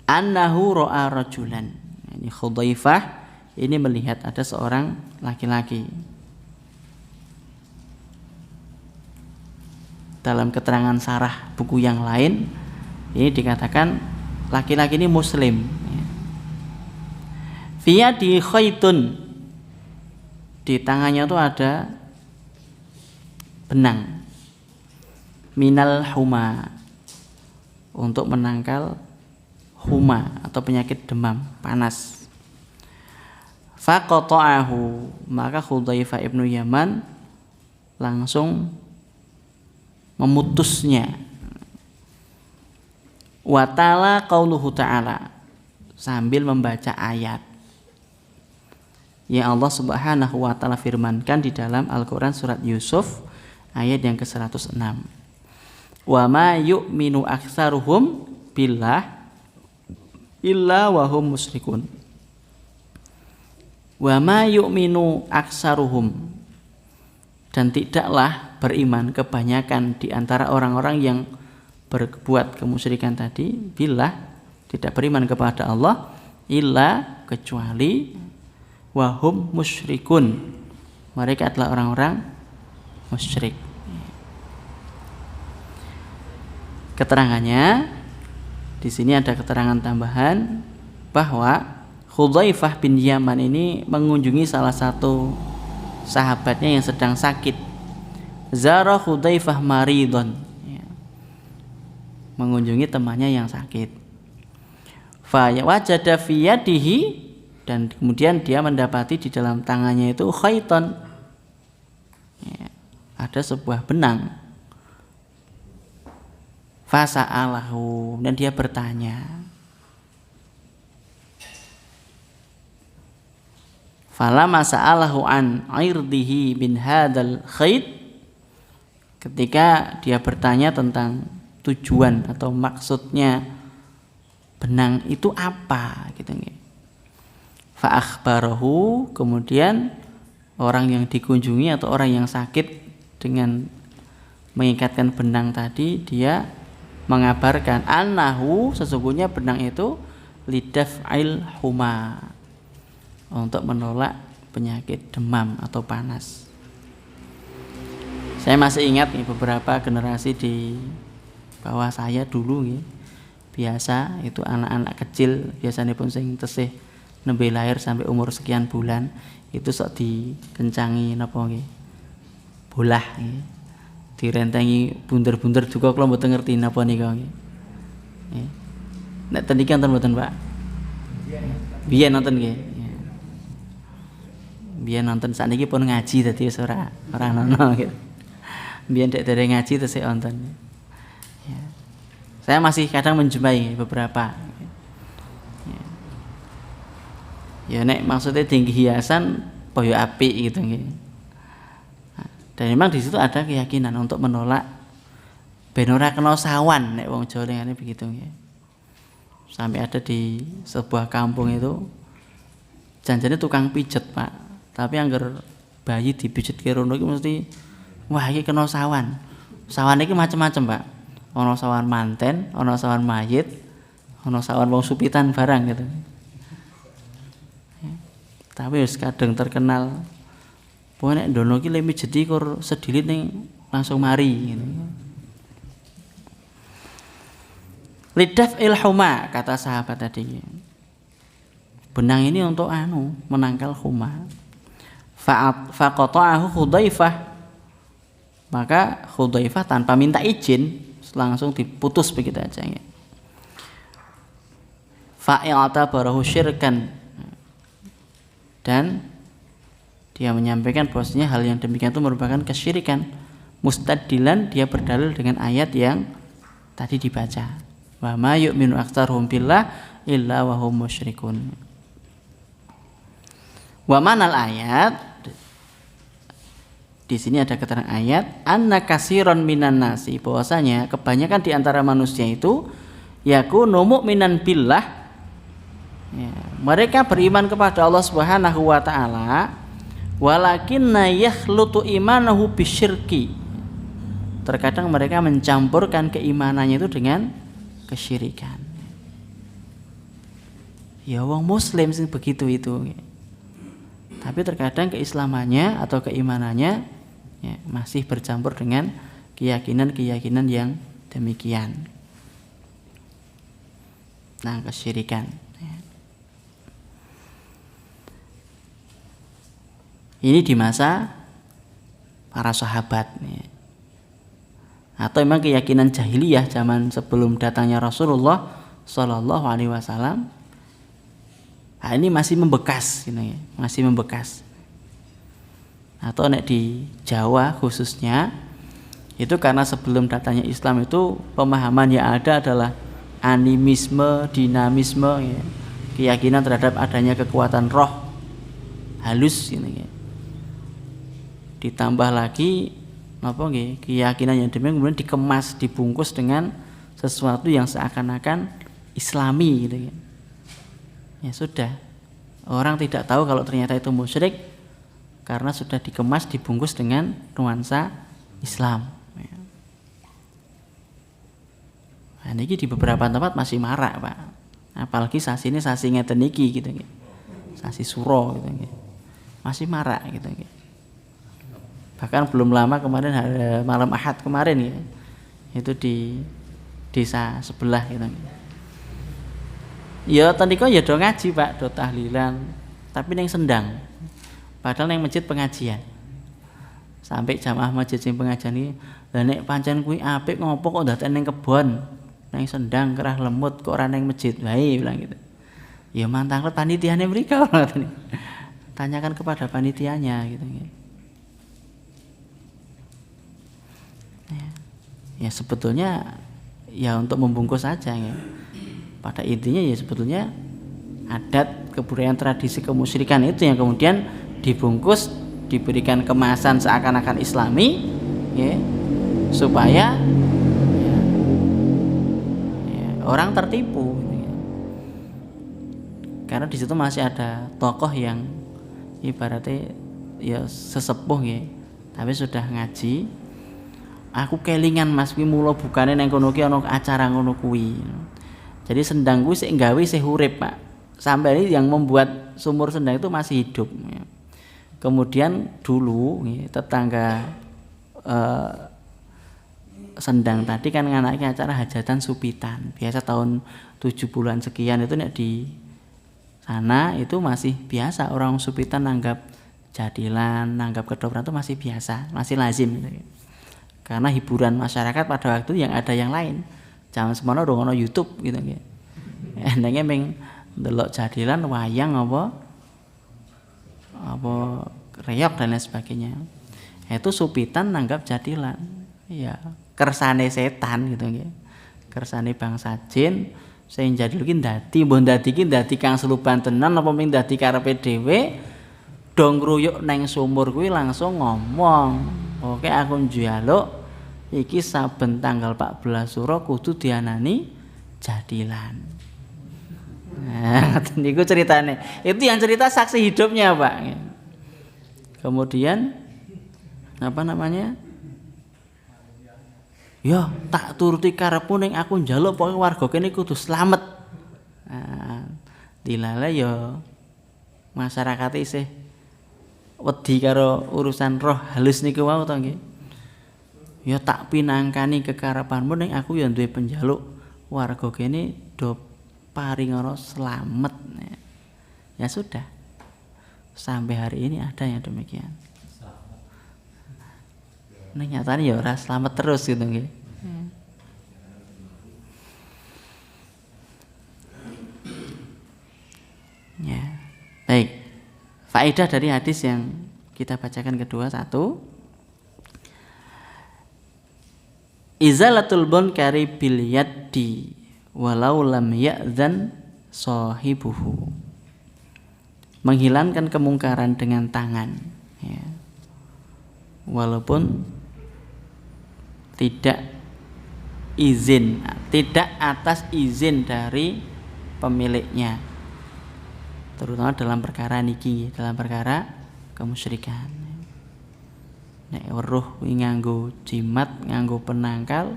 [SPEAKER 2] Annahu ra'a rajulan, ini Hudzaifah ini melihat ada seorang laki-laki. Dalam keterangan sarah buku yang lain, ini dikatakan laki-laki ini muslim. Fiyadi khaitun, di tangannya itu ada benang, minal huma, untuk menangkal huma atau penyakit demam panas. Faqata'ahu, maka Hudzaifah ibnu Yaman langsung memutusnya. Wa ta'ala qauluhu ta'ala, sambil membaca ayat yang Allah Subhanahu wa Ta'ala firmankan di dalam Al-Quran surat Yusuf ayat yang ke-106. Wa ma yu'minu aktsaruhum billah illa wa hum musyrikun. Wa ma yu'minu aktsaruhum, dan tidaklah beriman kebanyakan di antara orang-orang yang berbuat kemusyrikan tadi, billah, tidak beriman kepada Allah, illa, kecuali, wahum musyrikun, mereka adalah orang-orang musyrik. Keterangannya di sini ada keterangan tambahan bahwa Hudzaifah bin Yaman ini mengunjungi salah satu sahabatnya yang sedang sakit. Zara Hudzaifah maridon, mengunjungi temannya yang sakit. Fa wajada fi yadihi, dan kemudian dia mendapati di dalam tangannya itu khaiton, ada sebuah benang. Fasa'alahu, dan dia bertanya. Falamma sa'alahu an irdihi min hadzal khait, ketika dia bertanya tentang tujuan atau maksudnya benang itu apa gitu nggih. Fa akhbarahu, kemudian orang yang dikunjungi atau orang yang sakit dengan mengikatkan benang tadi, dia mengabarkan annahu, sesungguhnya benang itu lidaf'il huma, untuk menolak penyakit demam atau panas. Saya masih ingat nih, beberapa generasi di bawah saya dulu nih, biasa itu anak-anak kecil biasanya pun sing tesih nembe lahir sampai umur sekian bulan itu sok dikencangi napa nggih, bolah nggih, direntengi bunder-bunder juga kula mboten ngerti napa nika nggih. Nggih. Nek ten iki wonten mboten, Pak? Biyen nonton nggih. Biyen nonton, sakniki pun ngaji dadi wis ora nono gitu. Biyen dek dereng ngaji terus nonton. Ya. Saya masih kadang menjumpai beberapa. Ya nek maksudnya tinggi hiasan poyo apik gitu nggih. Dan memang di situ ada keyakinan untuk menolak ben ora kena sawan, nek wong Jawa lingane begitu nggih. Sampai ada di sebuah kampung itu janjane tukang pijet, Pak. Tapi angger bayi dipijet ke rono iki mesti wah iki kena sawan. Sawan iki macam-macam, Pak. Ana sawan manten, ana sawan mayit, ana sawan wong supitan barang gitu. Tapi wis kadang terkenal pokoke nek ndono ki le mijeti kur sedilit ning langsung mari gitu. Lidaf ilhuma, kata sahabat tadi. Benang ini untuk menangkal huma. Faqata'ahu Hudzaifah. Maka Hudzaifah tanpa minta izin langsung diputus begitu aja ya. Fa'iltabarahu syirkan. Dan dia menyampaikan bahwasanya hal yang demikian itu merupakan kesyirikan. Mustaddilan, dia berdalil dengan ayat yang tadi dibaca. Wa ma yu'minu aktsaruhum billah illa wa hum musyrikun. Wa manal ayat, di sini ada keterangan ayat, anna katsiran minan nasi, bahwasanya kebanyakan di antara manusia itu yakunu mu'minan billah. Ya, mereka beriman kepada Allah Subhanahu wa taala, walakinna yakhlutu imanahu bisyirki. Terkadang mereka mencampurkan keimanannya itu dengan kesyirikan. Ya wong muslim sih begitu itu. Tapi terkadang keislamannya atau keimanannya ya, masih bercampur dengan keyakinan-keyakinan yang demikian. Nah, kesyirikan. Ini di masa para sahabat ya. Atau memang keyakinan jahiliyah zaman sebelum datangnya Rasulullah Shallallahu Alaihi Wasallam. Nah, ini masih membekas, gitu ya. Masih membekas. Atau nek di Jawa khususnya itu karena sebelum datangnya Islam itu pemahaman yang ada adalah animisme, dinamisme, ya. Keyakinan terhadap adanya kekuatan roh halus, gitu ya. Ditambah lagi apa nggih, keyakinan yang demikian kemudian dikemas, dibungkus dengan sesuatu yang seakan-akan Islami gitu ya. Ya sudah, orang tidak tahu kalau ternyata itu musyrik karena sudah dikemas, dibungkus dengan nuansa Islam. Ya. Nah, ini di beberapa tempat masih marak, Pak. Apalagi sasi ini sasi ngeten iki gitu ya. Sasi suro gitu ya. Masih marak gitu ya. Bahkan belum lama kemarin malam Ahad kemarin ya, itu di desa sebelah gitu. Ya tandika ya do ngaji, Pak, do tahlilan, tapi neng sendang. Padahal neng masjid pengajian. Sampai jamaah masjid sing pengajian iki, lha nek pancen kuwi apik ngopo kok ndaten neng kebon, neng sendang kerah lemut kok ora neng masjid wae bilang gitu. Ya mantanglet panitiane mriko ngoten. Tanyakan kepada panitianya gitu. Ya sebetulnya ya untuk membungkus saja ya. Pada intinya ya sebetulnya adat, kebudayaan, tradisi kemusyrikan itu yang kemudian dibungkus, diberikan kemasan seakan-akan Islami ya, supaya ya, orang tertipu ya. Karena di situ masih ada tokoh yang ibaratnya ya sesepuh nggih, tapi sudah ngaji. Aku kelingan Mas kuwi mula bukane nang kono ki ana acara ngono kuwi. Jadi sendang kuwi sik gawe sik urip, Pak. Sampai ini yang membuat sumur sendang itu masih hidup. Kemudian dulu tetangga sendang tadi kan nganake acara hajatan supitan. Biasa tahun 70-an sekian itu nek di sana itu masih biasa orang supitan nanggap jadilan, nanggap kedoprak itu masih biasa, masih lazim gitu. Karena hiburan masyarakat pada waktu yang ada yang lain. Jangan semono ono YouTube gitu nggih. Endenge ming ndelok jadilan, wayang apa reok dan lain sebagainya. Itu supitan nanggap jadilan. Ya, kersane setan gitu nggih. Kersane bangsa jin sing jadil ki ndadi, mbah ndadi ki ndadi kang seluban tenan apa ming ndadi karepe dhewe dong ngruyuk nang sumur kuwi langsung ngomong, "Oke, aku njaluk iki saben tanggal 14 Suro kudu dianani jadilan." Nah, niku ceritane. Itu yang cerita saksi hidupnya, Pak. Kemudian apa namanya? Ya, tak turuti karepmu ning aku njaluk pokoke warga kene kudu slamet. Nah, dilala ya masyarakat isih wedi karo urusan roh halus niku wau to nggih. Ya tak pinangkani kekarepanmu ning aku ya duwe penjaluk warga kene do paringana slamet. Ya sudah. Sampai hari ini ada yang demikian. Nah, nyatanya ya ora selamat terus gitu nggih. Ya. Baik. Faedah dari hadis yang kita bacakan kedua, satu. Izalatul munkari bil yaddi walau lam ya'zan sahibuhu. Menghilangkan kemungkaran dengan tangan, ya. Walaupun tidak izin, tidak atas izin dari pemiliknya, terutama dalam perkara niki, dalam perkara kemusyrikan. Nek weruh nganggo jimat, nganggo penangkal,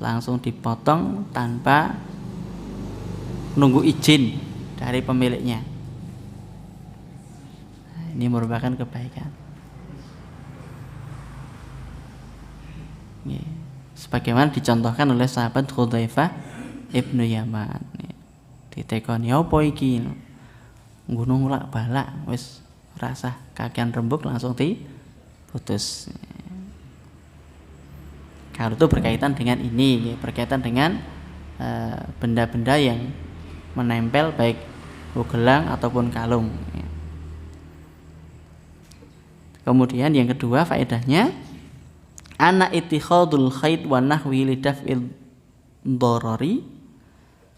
[SPEAKER 2] langsung dipotong tanpa nunggu izin dari pemiliknya. Ini merupakan kebaikan. Sebagaimana dicontohkan oleh sahabat Hudzaifah Ibnu Yaman. Ditekoni apa iki? Gunung ulak balak wis rasah kakean rembug langsung diputus. Kalau itu berkaitan dengan ini, berkaitan dengan benda-benda yang menempel baik gelang ataupun kalung. Kemudian yang kedua faedahnya ana ittikhadul khait wa nahwi lidaf'il dharari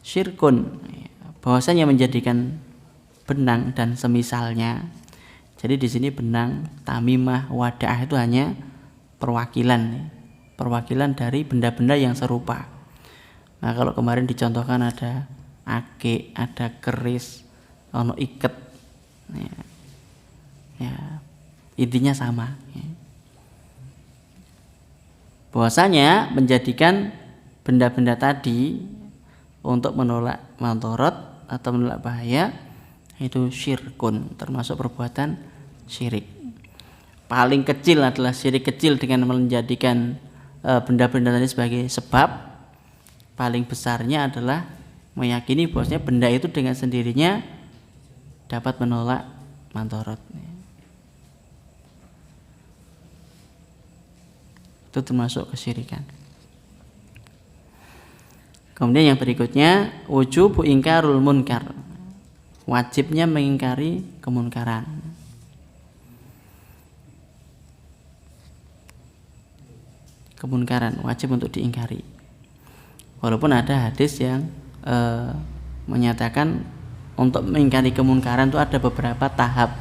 [SPEAKER 2] syirkun. Bahwasanya menjadikan benang dan semisalnya. Jadi di sini benang, tamimah, wadaah itu hanya perwakilan dari benda-benda yang serupa. Nah, kalau kemarin dicontohkan ada ake, ada keris, ono iket. Ya, intinya sama. Bahwasanya menjadikan benda-benda tadi untuk menolak madharat atau menolak bahaya itu syirkun, termasuk perbuatan syirik. Paling kecil adalah syirik kecil dengan menjadikan benda-benda tadi sebagai sebab. Paling besarnya adalah meyakini bahwasanya benda itu dengan sendirinya dapat menolak madharat. Itu termasuk kesyirikan. Kemudian yang berikutnya wujubu ingkarul munkar, wajibnya mengingkari kemunkaran. Kemunkaran wajib untuk diingkari. Walaupun ada hadis yang menyatakan untuk mengingkari kemunkaran itu ada beberapa tahap.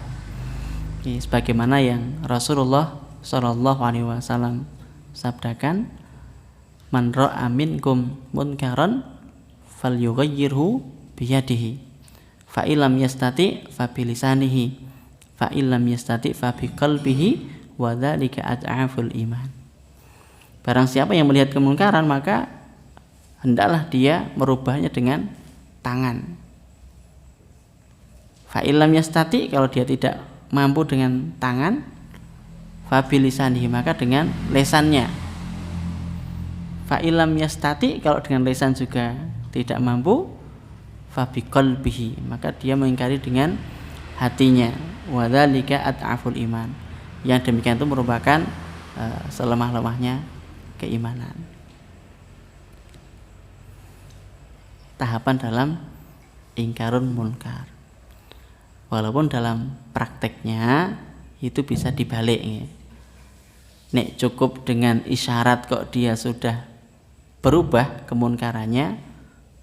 [SPEAKER 2] Sebagaimana yang Rasulullah Shallallahu Alaihi Wasallam sabdakan, man ra'a minkum munkaran falyughayyirhu biyadihi fa illam yastati fa bilisanihi fa illam yastati fa biqalbihi wa dzalika ad'aful iman. Barang siapa yang melihat kemungkaran maka hendaklah dia merubahnya dengan tangan. Fa illam yastati, kalau dia tidak mampu dengan tangan, fa bilisanihi, maka dengan lesannya. Fa illam yastati, kalau dengan lesan juga tidak mampu, fa biqalbihi, maka dia mengingkari dengan hatinya. Wa dzalika ad'aful iman. Yang demikian itu merupakan selemah-lemahnya keimanan. Tahapan dalam ingkarun munkar. Walaupun dalam prakteknya itu bisa dibalik ya. Nek cukup dengan isyarat kok dia sudah berubah kemunkarannya,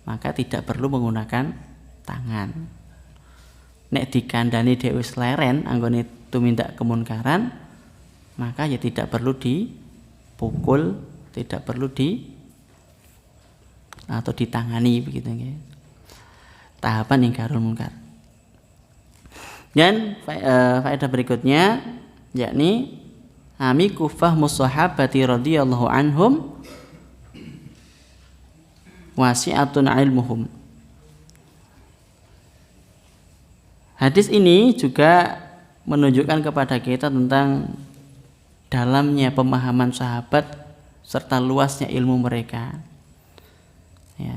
[SPEAKER 2] maka tidak perlu menggunakan tangan. Nek dikandani dhewe leren anggone tumindak kemunkaran, maka ya tidak perlu dipukul, tidak perlu atau ditangani begitu ya. Tahapan ingkarul munkar. Dan faedah berikutnya yakni amiku fahmus sahabati radhiyallahu anhum wasi'atun ilmuhum. Hadis ini juga menunjukkan kepada kita tentang dalamnya pemahaman sahabat serta luasnya ilmu mereka. Ya,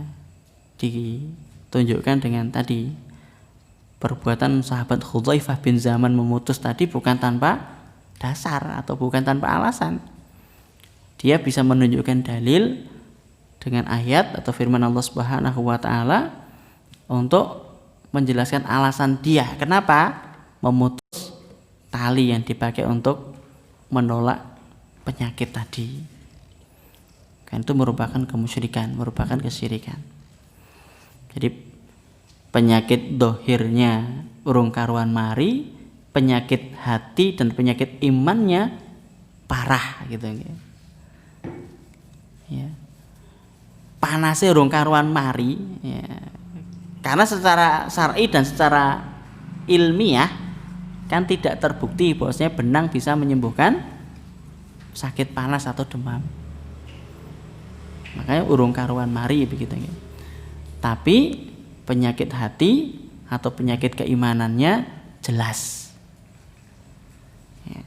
[SPEAKER 2] ditunjukkan dengan tadi perbuatan sahabat Hudzaifah bin Zaman memutus tadi bukan tanpa dasar atau bukan tanpa alasan. Dia bisa menunjukkan dalil dengan ayat atau firman Allah Subhanahu wa taala untuk menjelaskan alasan dia kenapa memutus tali yang dipakai untuk menolak penyakit tadi. Kan itu merupakan kemusyrikan, merupakan kesyirikan. Jadi penyakit dohirnya urung karuan mari, penyakit hati dan penyakit imannya parah gitu ya. Panasnya urung karuan mari ya. Karena secara syar'i dan secara ilmiah kan tidak terbukti bahwasanya benang bisa menyembuhkan sakit panas atau demam. Makanya urung karuan mari begitu ya. Tapi penyakit hati atau penyakit keimanannya jelas. Ya.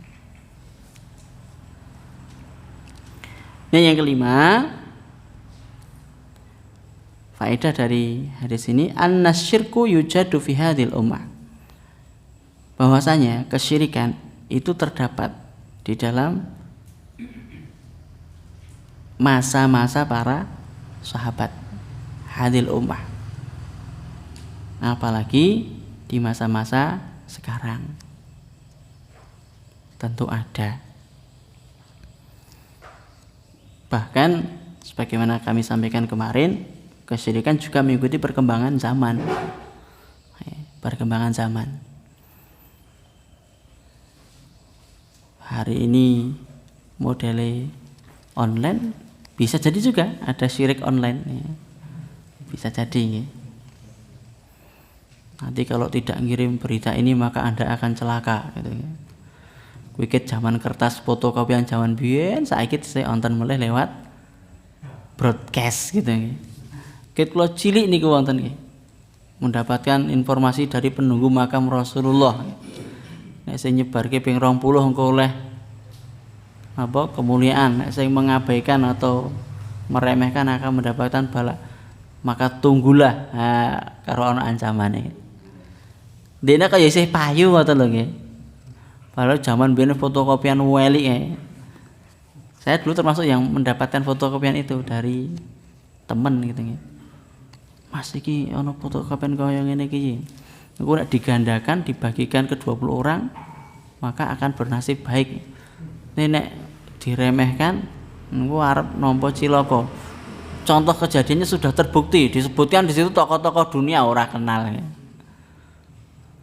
[SPEAKER 2] Nah, yang kelima, faedah dari hadis ini annasyirku yujadu fi hadhil ummah. Bahwasanya kesyirikan itu terdapat di dalam masa-masa para sahabat hadil ummah. Apalagi di masa-masa sekarang. Tentu ada. Bahkan sebagaimana kami sampaikan kemarin, kesyirikan juga mengikuti perkembangan zaman. Perkembangan zaman. Hari ini modele online, bisa jadi juga ada syirik online. Bisa jadi. Nanti kalau tidak ngirim berita ini maka Anda akan celaka. Wikit zaman kertas fotokopian zaman biyen, saiki saya onten mulai lewat broadcast gitu. Ket kula cilik niku wonten nggih. Mendapatkan informasi dari penunggu makam Rasulullah. Nek sing nyebarke ping 20 engko oleh apa kemuliaan, nek sing mengabaikan atau meremehkan akan mendapatkan bala. Maka tunggulah karo ana ancamane. Dene kaya isih payu ngoten lho nggih. Padahal zaman biyen fotokopian welik. Saya dulu termasuk yang mendapatkan fotokopian itu dari teman gitu nggih. Mas iki ana fotokopian kaya ngene iki. Niku nek digandakan dibagikan ke 20 orang maka akan bernasib baik. Nek diremehkan niku arep nampa cilaka. Contoh kejadiannya sudah terbukti, disebutkan di situ tokoh-tokoh dunia ora kenal.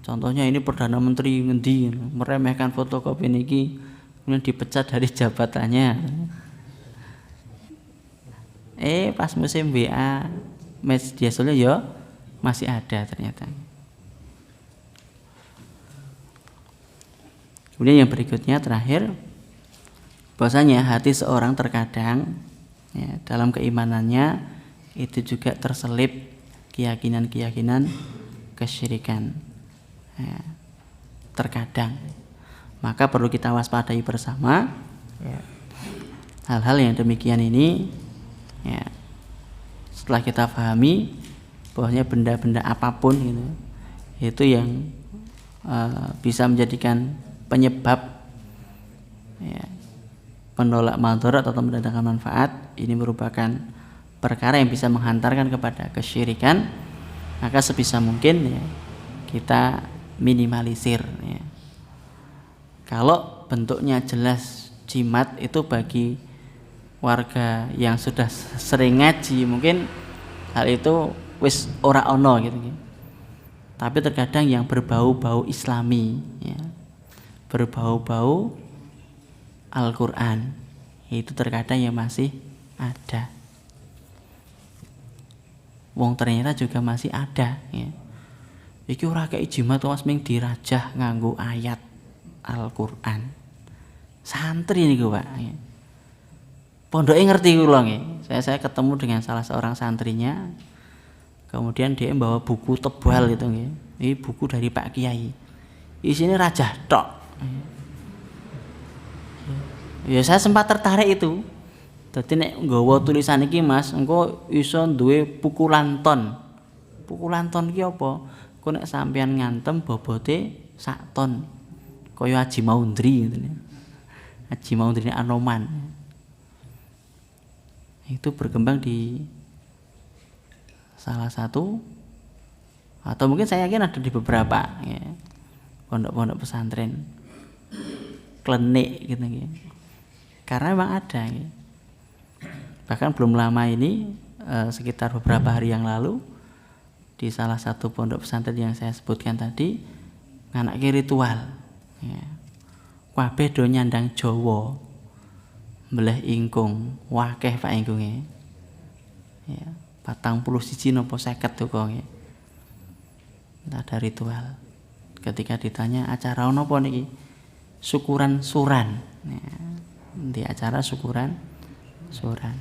[SPEAKER 2] Contohnya ini Perdana Menteri ngendi meremehkan fotokopi niki kemudian dipecat dari jabatannya. Pas musim WA media sosial ya masih ada ternyata. Kemudian yang berikutnya terakhir, bahwasanya hati seorang terkadang ya, dalam keimanannya itu juga terselip keyakinan-keyakinan kesyirikan ya, terkadang. Maka perlu kita waspadai bersama ya, hal-hal yang demikian ini ya, setelah kita pahami bahwasanya benda-benda apapun gitu, itu yang bisa menjadikan penyebab ya, penolak madarat atau mendatangkan manfaat, ini merupakan perkara yang bisa menghantarkan kepada kesyirikan, maka sebisa mungkin ya, kita minimalisir ya. Kalau bentuknya jelas jimat itu bagi warga yang sudah sering ngaji mungkin hal itu wis ora ono gitu. Tapi terkadang yang berbau-bau Islami ya, berbau-bau Al-Quran, itu terkadang yang masih ada. Wong ternyata juga masih ada ya. Iki ora kaya jimat was ming dirajah nganggo ayat Al-Quran. Santri niku Pak ya. Pondoke ngerti kula nggih. Saya ketemu dengan salah seorang santrinya. Kemudian dia membawa buku tebal gitu nggih. Ini buku dari Pak Kiai. Isinya rajah tok. Ya saya sempat tertarik itu. Dadi nek nggawa tulisan iki Mas, engko iso duwe pukulan ton. Pukulan ton ki apa? Engko nek sampean ngantem bobote sak ton. Kaya Haji Maundri gitu. Haji Maundri Anoman. Itu berkembang di salah satu atau mungkin saya yakin ada di beberapa ya, pondok-pondok pesantren klenik gitu ya. Karena memang ada ya. Bahkan belum lama ini sekitar beberapa hari yang lalu di salah satu pondok pesantren yang saya sebutkan tadi nganake ritual ya. Kabeh do nyandang Jawa mbleh ingkung wakeh Pak ingkunge ya 41 napa 50 to kok nggih. Ada ritual. Ketika ditanya acara napa niki? Syukuran suran. Ya, di acara syukuran suran.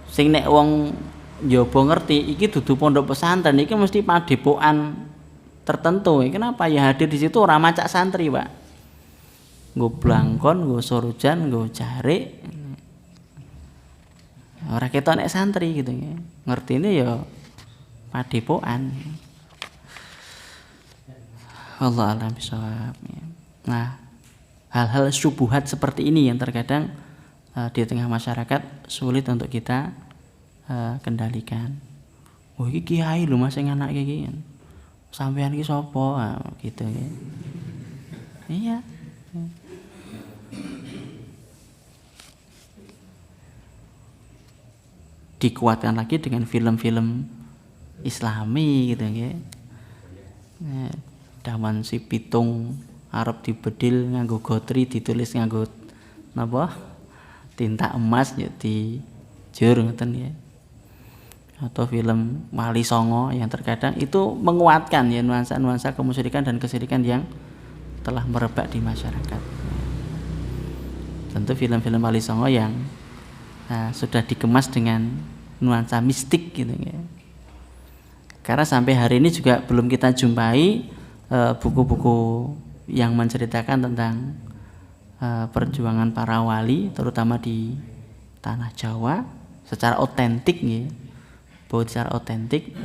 [SPEAKER 2] Sing nek wong njaba ngerti iki dudu pondok pesantren, iki mesti padepokan tertentu. Kenapa ya hadir di situ ora macak santri, Pak? Nggo blangkon, nggo sorojan, nggo jarik. Ora ketok nek santri gitu ya. Ngertine ya padepokan. Allah alam bisawab. Nah, hal-hal syubhat seperti ini yang terkadang di tengah masyarakat sulit untuk kita kendalikan. Oh iki kiai lho Mas sing anak iki. Sampeyan iki sapa? Gitu ya. Iya. Dikuatkan lagi dengan film-film Islami gitu ya. Daman si pitung arep dibedil nganggo gotri ditulis nganggo napa? Tinta emas ya dijur ngoten ya. Atau film Wali Songo yang terkadang itu menguatkan ya nuansa-nuansa kemusyrikan dan kesyirikan yang telah merebak di masyarakat. Tentu film-film Wali Songo yang sudah dikemas dengan nuansa mistik gitu ya. Karena sampai hari ini juga belum kita jumpai buku-buku yang menceritakan tentang perjuangan para wali terutama di tanah Jawa secara otentik ya. Bahwa secara otentik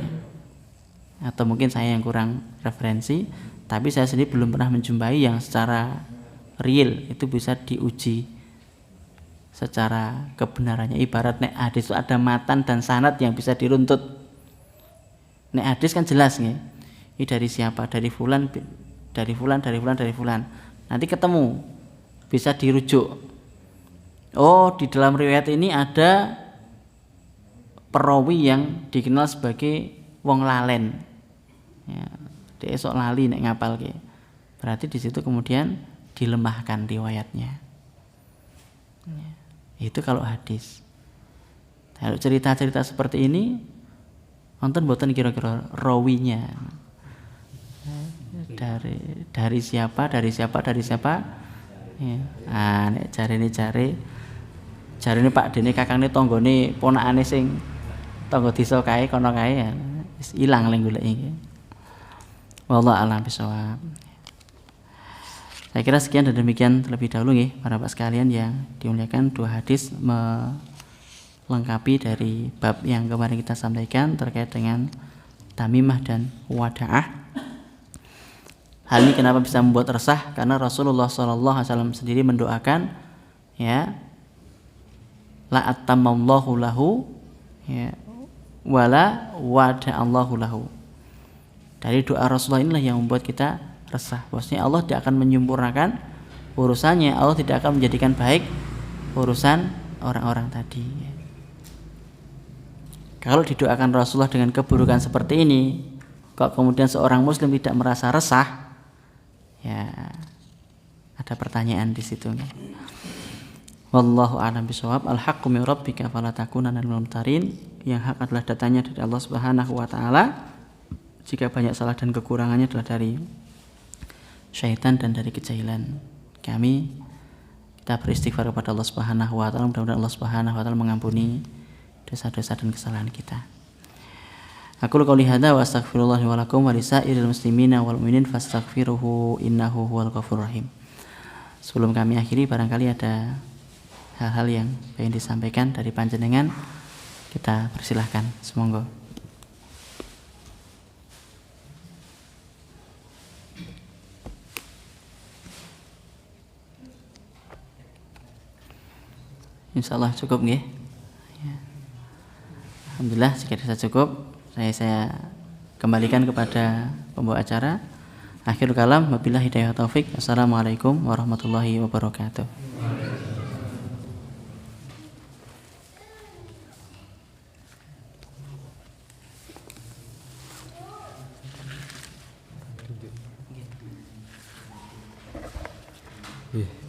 [SPEAKER 2] atau mungkin saya yang kurang referensi, tapi saya sendiri belum pernah menjumpai yang secara real itu bisa diuji secara kebenarannya. Ibarat nek hadis itu ada matan dan sanad yang bisa diruntut. Nek hadis kan jelas nih. Ini dari siapa? Dari fulan, dari fulan, dari fulan, dari fulan. Nanti ketemu, bisa dirujuk. Oh, di dalam riwayat ini ada perawi yang dikenal sebagai wong lalen. Ya, dia esok lali nek ngapal ke. Berarti di situ kemudian dilemahkan riwayatnya. Ya. Itu kalau hadis. Kalau cerita-cerita seperti ini, nonton boten kira-kira rawinya. dari siapa ya. Nek jarene Pak Dene kakangane tanggane ponakane sing tangga desa kae kono kae ya wis ilang le goleki. Wallahu a'lam bishawab. Saya kira sekian dan demikian terlebih dahulu nggih para Bapak sekalian yang dimuliakan, dua hadis melengkapi dari bab yang kemarin kita sampaikan terkait dengan tamimah dan wada'ah. Hal ini kenapa bisa membuat resah? Karena Rasulullah SAW sendiri mendoakan, ya, la atammallahu lahu, ya, wala wada'allahu lahu. Dari doa Rasulullah inilah yang membuat kita resah. Bahwasanya Allah tidak akan menyempurnakan urusannya, Allah tidak akan menjadikan baik urusan orang-orang tadi. Kalau didoakan Rasulullah dengan keburukan seperti ini, kok kemudian seorang muslim tidak merasa resah, ya ada pertanyaan di situ. Wallahu a'lam bishawab. Al-haqqu min rabbika fala takunanna minal mumtarin. Yang hak adalah datanya dari Allah Subhanahu wa taala. Jika banyak salah dan kekurangannya adalah dari syaitan dan dari kejahilan kami. Kita beristighfar kepada Allah Subhanahu wa taala, mudah-mudahan Allah Subhanahu wa taala mengampuni dosa-dosa dan kesalahan kita. Aku qouli hadza wa astaghfirullah wa lakum wa lisairil muslimina wal mu'minin fastaghfiruhu innahu huwal ghafurur rahim. Sebelum kami akhiri, barangkali ada hal-hal yang ingin disampaikan dari panjenengan, kita persilahkan, semoga. Insyaallah cukup nggih. Ya. Alhamdulillah jika sudah cukup, saya kembalikan kepada pembawa acara. Akhirul kalam, wabillahi hidayah taufik. Assalamualaikum warahmatullahi wabarakatuh.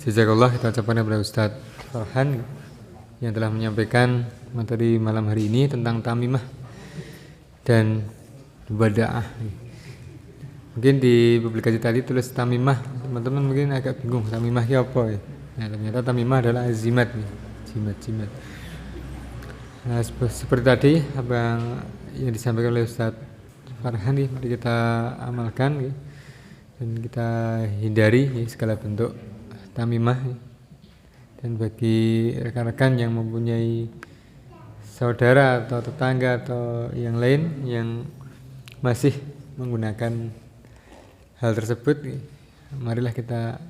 [SPEAKER 1] Jazakallah, kita ucapkan kepada Ustaz Farhan yang telah menyampaikan materi malam hari ini tentang tamimah dan wada'ah. Mungkin di publikasi tadi tulis tamimah, teman-teman mungkin agak bingung tamimah itu apa ya. Nah, ternyata tamimah adalah azimat nih, jimat. Nah, seperti tadi apa yang disampaikan oleh Ustaz Farhan nih, mari kita amalkan dan kita hindari segala bentuk tamimah. Dan bagi rekan-rekan yang mempunyai saudara atau tetangga atau yang lain yang masih menggunakan hal tersebut, marilah kita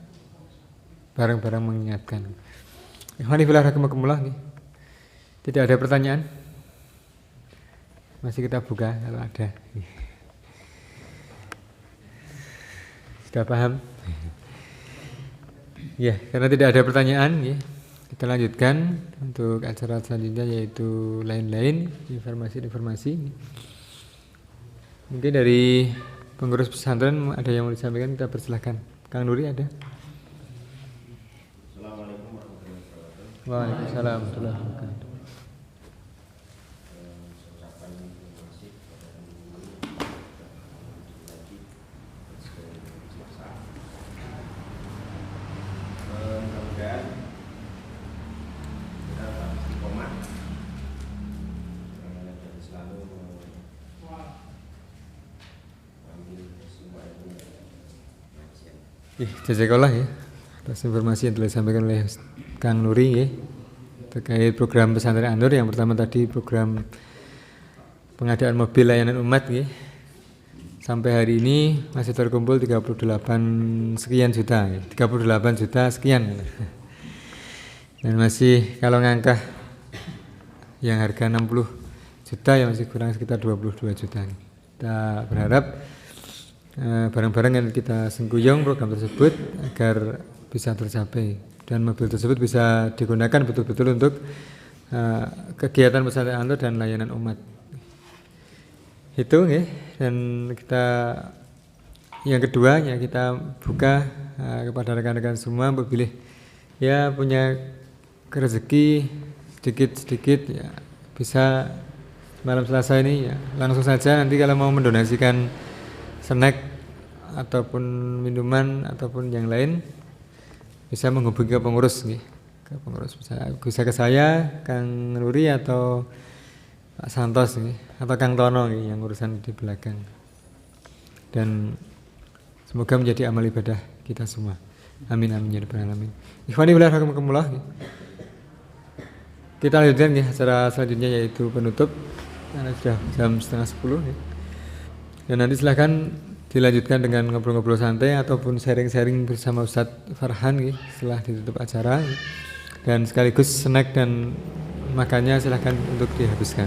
[SPEAKER 1] bareng-bareng mengingatkan. Ikhwani fillah rahimakumullah. Tidak ada pertanyaan? Masih kita buka kalau ada. Sudah paham? Ya, karena tidak ada pertanyaan, ya, kita lanjutkan untuk acara selanjutnya, yaitu lain-lain informasi. Mungkin dari pengurus pesantren ada yang mau disampaikan, kita persilahkan. Kang Nuri ada?
[SPEAKER 3] Assalamualaikum warahmatullahi wabarakatuh.
[SPEAKER 1] Waalaikumsalam warahmatullahi wabarakatuh. Jazakallah ya atas informasi yang telah disampaikan oleh Kang Nuri ya, terkait program pesantren An-Nur. Yang pertama tadi program pengadaan mobil layanan umat ya. Sampai hari ini masih terkumpul 38 sekian juta ya. 38 juta sekian ya. Dan masih kalau ngangkah yang harga 60 juta ya masih kurang sekitar 22 juta. Kita berharap barang-barang yang kita sengguyung program tersebut agar bisa tercapai dan mobil tersebut bisa digunakan betul-betul untuk kegiatan pesantren An-Nur dan layanan umat itu ya. Dan kita yang kedua ya, kita buka kepada rekan-rekan semua apabila ya punya rezeki sedikit-sedikit ya, bisa malam Selasa ini ya langsung saja nanti kalau mau mendonasikan snack ataupun minuman ataupun yang lain bisa menghubungi ke pengurus nih. Ke pengurus bisa ke saya, Kang Nuri atau Pak Santos nih, atau Kang Tono nih yang urusan di belakang. Dan semoga menjadi amal ibadah kita semua. Amin amin ya rabbal alamin. Ikhwani fillah rahimakumullah. Kita lanjutkan ya acara selanjutnya yaitu penutup karena sudah jam 9:30 ya. Dan nanti silahkan dilanjutkan dengan ngobrol-ngobrol santai ataupun sharing-sharing bersama Ustadz Farhan ya, setelah ditutup acara ya. Dan sekaligus snack dan makannya silahkan untuk dihabiskan.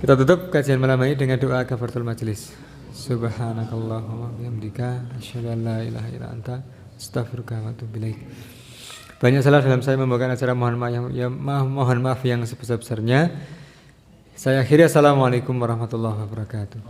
[SPEAKER 1] Kita tutup kajian malam ini dengan doa kafaratul majelis. Subhanakallahumma bihamdika asyhadu an la ilaha illa anta astaghfiruka wa atubu ilaik. Banyak salah dalam saya membawakan acara, mohon maaf yang sebesar-besarnya. Saya akhiri, assalamualaikum warahmatullahi wabarakatuh.